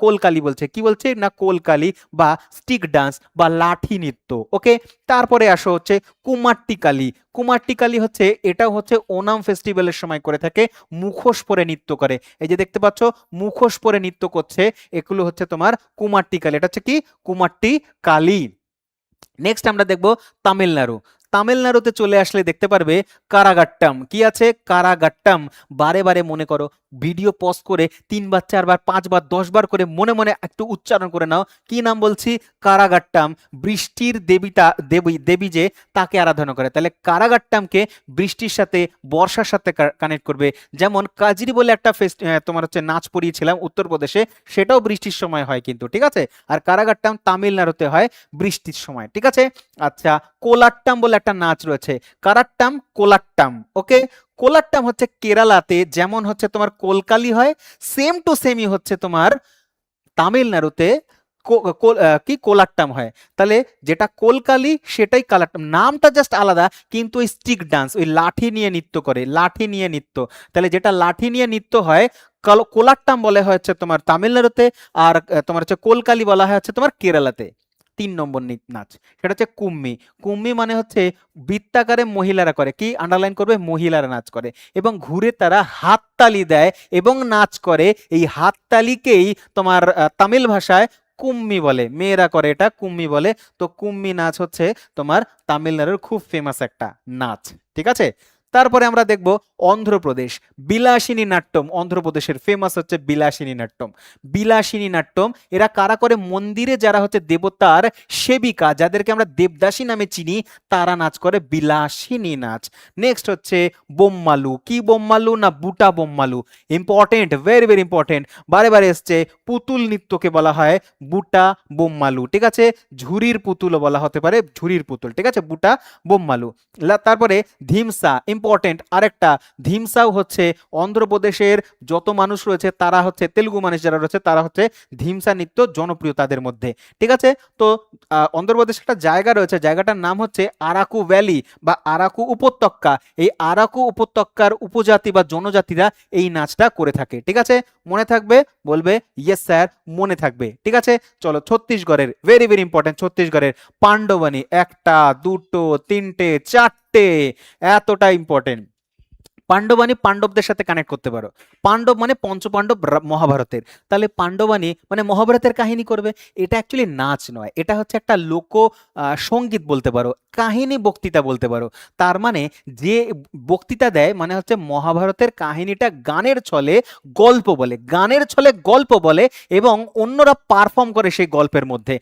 কোলকালি বলছে। কি বলছে না, কোলকালি বা স্টিক ডান্স বা লাঠি নৃত্য। ওকে, তারপরে আসো হচ্ছে কুমাট্টিকালি। কুমাট্টিকালি হচ্ছে, এটাও হচ্ছে ওনাম ফেস্টিভ্যালের সময় করে থাকে, মুখোশ পরে নৃত্য করে। এই যে দেখতে পাচ্ছ মুখোশ পরে নৃত্য করছে, এগুলো হচ্ছে তোমার কুমাট্টিকালি। এটা হচ্ছে কি, কুমাট্টিকালি। নেক্সট আমরা দেখব তামিলনাড়ু। তামিলনাড়ুতে চলে আসলে দেখতে পারবে কারাগাট্টাম। কি আছে, কারাগাট্টাম। বারে বারে মনে করো, ভিডিও পজ করে 3বার 4বার 5বার 10বার করে মনে মনে একটু উচ্চারণ করে নাও। কি নাম বলছি, কারাগাট্টাম। বৃষ্টির দেবীটা, দেবী যে, তাকে আরাধনা করে। তাহলে কারাগাট্টামকে বৃষ্টির সাথে, বর্ষার সাথে কানেক্ট করবে। যেমন কাজরি বলে একটা তোমার হচ্ছে নাচ পড়িয়েছিলাম উত্তরপ্রদেশে, সেটাও বৃষ্টির সময় হয় কিন্তু, ঠিক আছে? আর কারাগাট্টাম তামিলনাড়ুতে হয় বৃষ্টির সময়, ঠিক আছে? আচ্ছা, কোলাট্টাম বলে একটা নাচ রয়েছে, কারাট্টাম, কোলাট্টাম। ওকে, কোলাট্টাম হচ্ছে কেরালাতে যেমন হচ্ছে তোমার কোলকালি হয়, সেম টু সেমই হচ্ছে তোমার তামিলনাড়ুতে কি কোলাট্টাম হয়। তাহলে যেটা কোলকালি সেটাই কালাট্টাম, নামটা জাস্ট আলাদা, কিন্তু ওই স্টিক ডান্স, ওই লাঠি নিয়ে নৃত্য করে, লাঠি নিয়ে নৃত্য। তাহলে যেটা লাঠি নিয়ে নৃত্য হয়, কোলাট্টাম বলে হচ্ছে তোমার তামিলনাড়ুতে, আর তোমার হচ্ছে কোলকালি বলা হয় হচ্ছে তোমার কেরালাতে। 3 নম্বর নাচ, সেটা হচ্ছে কুম্মি। কুম্মি মানে হচ্ছে বৃত্তাকারে মহিলারা করে, কি আন্ডারলাইন করবে, মহিলারা নাচ করে এবং ঘুরে তারা হাততালি দেয় এবং নাচ করে। এই হাততালিকেই তোমার তামিল ভাষায় কুম্মি বলে, মেয়েরা করে এটা কুম্মি বলে। তো কুম্মি নাচ হচ্ছে তোমার তামিলনাড়ুর খুব ফেমাস একটা নাচ, ঠিক আছে। তারপরে আমরা দেখব অন্ধ্রপ্রদেশ, বিলাসিনী নাট্যম, অন্ধ্রপ্রদেশের ফেমাস হচ্ছে বিলাসিনী নাট্যম। বিলাসিনী নাট্যম এরা কারা করে, মন্দিরে যারা হচ্ছে দেবতার সেবিকা, যাদেরকে আমরা দেবদাসী নামে চিনি, তারা নাচ করে বিলাসিনী নাচ। নেক্সট হচ্ছে বোম্মালু, কি বোম্মালু না বুটা বোম্মালু, ইম্পর্টেন্ট, ভেরি ভেরি ইম্পর্টেন্ট, বারে বারে এসছে। পুতুল নৃত্যকে বলা হয় বুটা বোম্মালু, ঠিক আছে। ঝুরির পুতুলও বলা হতে পারে, ঝুরির পুতুল, ঠিক আছে, বুটা বোম্মালু। তারপরে ধিমসা, ইম্পর্টেন্ট আরেকটা, ধিমসাও হচ্ছে অন্ধ্রপ্রদেশের যত মানুষ রয়েছে তারা হচ্ছে, তেলুগু মানুষ যারা রয়েছে তারা হচ্ছে ধিমসা নৃত্য জনপ্রিয় তাদের মধ্যে, ঠিক আছে। তো অন্ধ্রপ্রদেশে একটা জায়গা রয়েছে, জায়গাটার নাম হচ্ছে আরাকু ভ্যালি বা আরাকু উপত্যকা। এই আরাকু উপত্যকার উপজাতি বা জনজাতিরা এই নাচটা করে থাকে, ঠিক আছে। মনে থাকবে, বলবে ইয়েস স্যার, মনে থাকবে, ঠিক আছে। চলো ছত্তিশগড়ের, ভেরি ভেরি ইম্পর্টেন্ট, ছত্তিশগড়ের পাণ্ডবানী, একটা দুটো তিনটে চারটে, এতটা ইম্পর্টেন্ট। পাণ্ডবানী পাণ্ডবদের সাথে কানেক্ট করতে পারো, পাণ্ডব মানে পঞ্চপাণ্ডব মহাভারতের, তাহলে পাণ্ডবানী মানে মহাভারতের কাহিনী করবে। এটা অ্যাকচুয়ালি নাচ নয়, এটা হচ্ছে একটা লোক সঙ্গীত বলতে পারো, কাহিনী বক্তৃতা বলতে পারো। তার মানে যে বক্তৃতা দেয় মানে হচ্ছে মহাভারতের কাহিনীটা গানের ছলে গল্প বলে, গানের ছলে গল্প বলে, এবং অন্যরা পারফর্ম করে সেই গল্পের মধ্যে,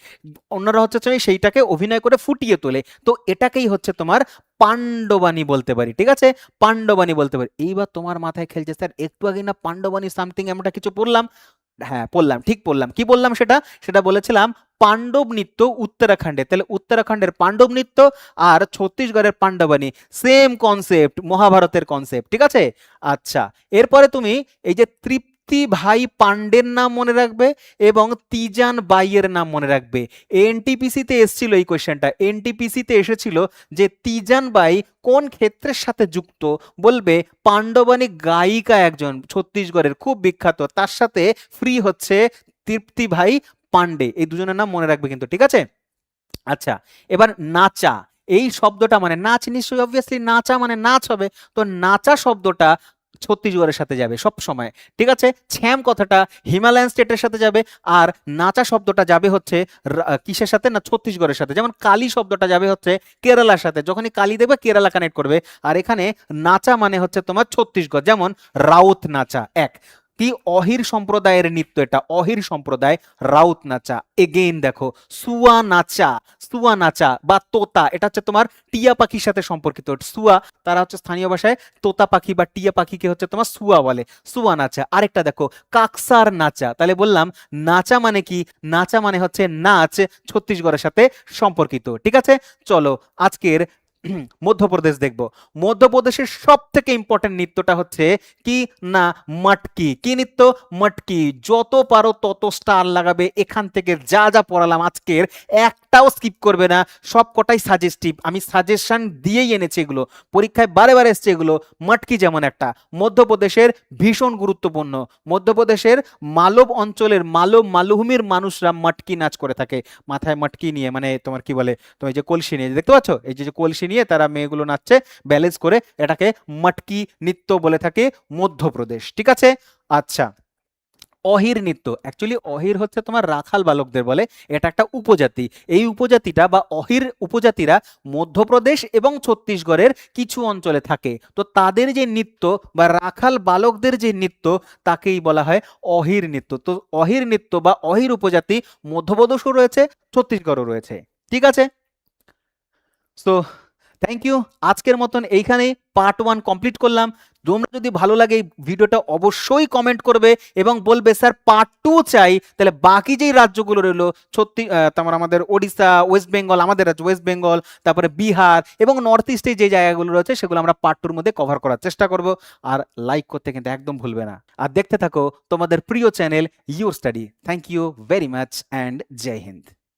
অন্যরা হচ্ছে সেইটাকে অভিনয় করে ফুটিয়ে তোলে। তো এটাকেই হচ্ছে তোমার পাণ্ডবানী বলতে পারি, ঠিক আছে, পাণ্ডবানী বলতে পারি। এইবার তোমার মাথায় খেলছে স্যার একটু আগে না পাণ্ডবানী সামথিং আমরা কিছু পড়লাম, হ্যাঁ পড়লাম, ঠিক পড়লাম, কি বললাম সেটা, সেটা বলেছিলাম পাণ্ডব নৃত্য উত্তরাখণ্ডে, তাহলে উত্তরাখণ্ডের পাণ্ডব নৃত্য আর ছত্তিশগড়ের পাণ্ডবানী সেম কনসেপ্ট, মহাভারতের কনসেপ্ট, ঠিক আছে। আচ্ছা, এরপরে তুমি এই যে তৃপ্তি ভাই পাণ্ডের নাম মনে রাখবে এবং তিজান বাইয়ের নাম মনে রাখবে। এনটিপিসিতে এসেছিল এই কোয়েশ্চেনটা, এনটিপিসিতে এসেছিল যে তিজান বাই কোন ক্ষেত্রের সাথে যুক্ত, বলবে পাণ্ডবানী গায়িকা একজন ছত্তিশগড়ের খুব বিখ্যাত, তার সাথে ফ্রি হচ্ছে তৃপ্তি ভাই পান্ডে, এই দুজনের নাম মনে রাখবে কিন্তু, ঠিক আছে। আচ্ছা, এবার নাচা, এই শব্দটা মানে নাচ, নিশ্চয়ই অবভিয়াসলি নাচা মানে নাচ হবে, তো নাচা শব্দটা ছত্তিশগড়ের সাথে যাবে সব সময়, ঠিক আছে। ছ্যাম কথাটা হিমালয়ান স্টেটের সাথে যাবে, আর নাচা শব্দটা যাবে হচ্ছে কিসের সাথে না ছত্তিশগড়ের সাথে। যেমন কালী শব্দটা যাবে হচ্ছে কেরালার সাথে, যখনই কালী দেবে কেরালা কানেক্ট করবে, আর এখানে নাচা মানে হচ্ছে তোমার ছত্তিশগড়, যেমন রাউত নাচা, এক কি অহির সম্প্রদায়ের নৃত্য, এটা অহির সম্প্রদায়, রাউত নাচা। এগেইন দেখো সুয়া নাচা, সুয়া নাচা বা তোতা, এটা হচ্ছে তোমার টিয়া পাখির সাথে সম্পর্কিত, সুয়া তারা হচ্ছে স্থানীয় ভাষায় তোতা পাখি বা টিয়া পাখিকে হচ্ছে তোমার সুয়া বলে, সুয়া নাচা। আরেকটা দেখো কাকসার নাচা, তাহলে বললাম নাচা মানে কি, নাচা মানে হচ্ছে নাচ ছত্তিশগড়ের সাথে সম্পর্কিত, ঠিক আছে। চলো আজকের মধ্যপ্রদেশ দেখব। মধ্যপ্রদেশের সব থেকে ইম্পর্টেন্ট নৃত্যটা হচ্ছে কি না মটকি, কি নৃত্য, মটকি। যত পারো তত স্টার লাগাবে, এখান থেকে যা যা পড়ালাম আজকের একটাও স্কিপ করবে না, সব কটাই সাজেস্টিভ, আমি সাজেশন দিয়েই এনেছি, এগুলো পরীক্ষায় বারে বারে এসছে এগুলো। মটকি যেমন একটা মধ্যপ্রদেশের ভীষণ গুরুত্বপূর্ণ, মধ্যপ্রদেশের মালব অঞ্চলের মালভূমির মানুষরা মটকি নাচ করে থাকে, মাথায় মটকি নিয়ে, মানে তোমার কি বলে, তুমি যে কলসি নিয়ে দেখতে পাচ্ছ, এই যে কলসি নিয়ে তারা মেয়েগুলো নাচছে ব্যালেন্স করে, এটাকে মটকি নৃত্য বলে থাকে মধ্যপ্রদেশ, ঠিক আছে। আচ্ছা, অহির নৃত্য, অ্যাকচুয়ালি অহির হচ্ছে তোমার রাখাল বালকদের বলে, এটা একটা উপজাতি, এই উপজাতিটা বা অহির উপজাতিরা মধ্যপ্রদেশ এবং ছত্তিশগড়ের কিছু অঞ্চলে থাকে, তো তাদের যে নৃত্য বা রাখাল বালকদের যে নৃত্য তাকেই বলা হয় অহির নৃত্য। তো অহির নৃত্য বা অহির উপজাতি মধ্যপ্রদেশও রয়েছে, ছত্তিশগড়ও রয়েছে, ঠিক আছে। সো থ্যাংক ইউ, আজকের মতন এইখানেই পার্ট 1 কমপ্লিট করলাম। তোমরা যদি ভালো লাগে এই ভিডিওটা অবশ্যই কমেন্ট করবে এবং বলবে স্যার পার্ট 2 চাই, তাহলে বাকি যেই রাজ্যগুলো রইলো তারপর আমাদের ওড়িশা, ওয়েস্ট বেঙ্গল, আমাদের রাজ্য ওয়েস্ট বেঙ্গল, তারপরে বিহার এবং নর্থ ইস্টে যে জায়গাগুলো রয়েছে সেগুলো আমরা পার্ট 2 এর মধ্যে কভার করার চেষ্টা করব। আর লাইক করতে কিন্তু একদম ভুলবে না, আর দেখতে থাকো তোমাদের প্রিয় channel your study. Thank you very much and জয় হিন্দ।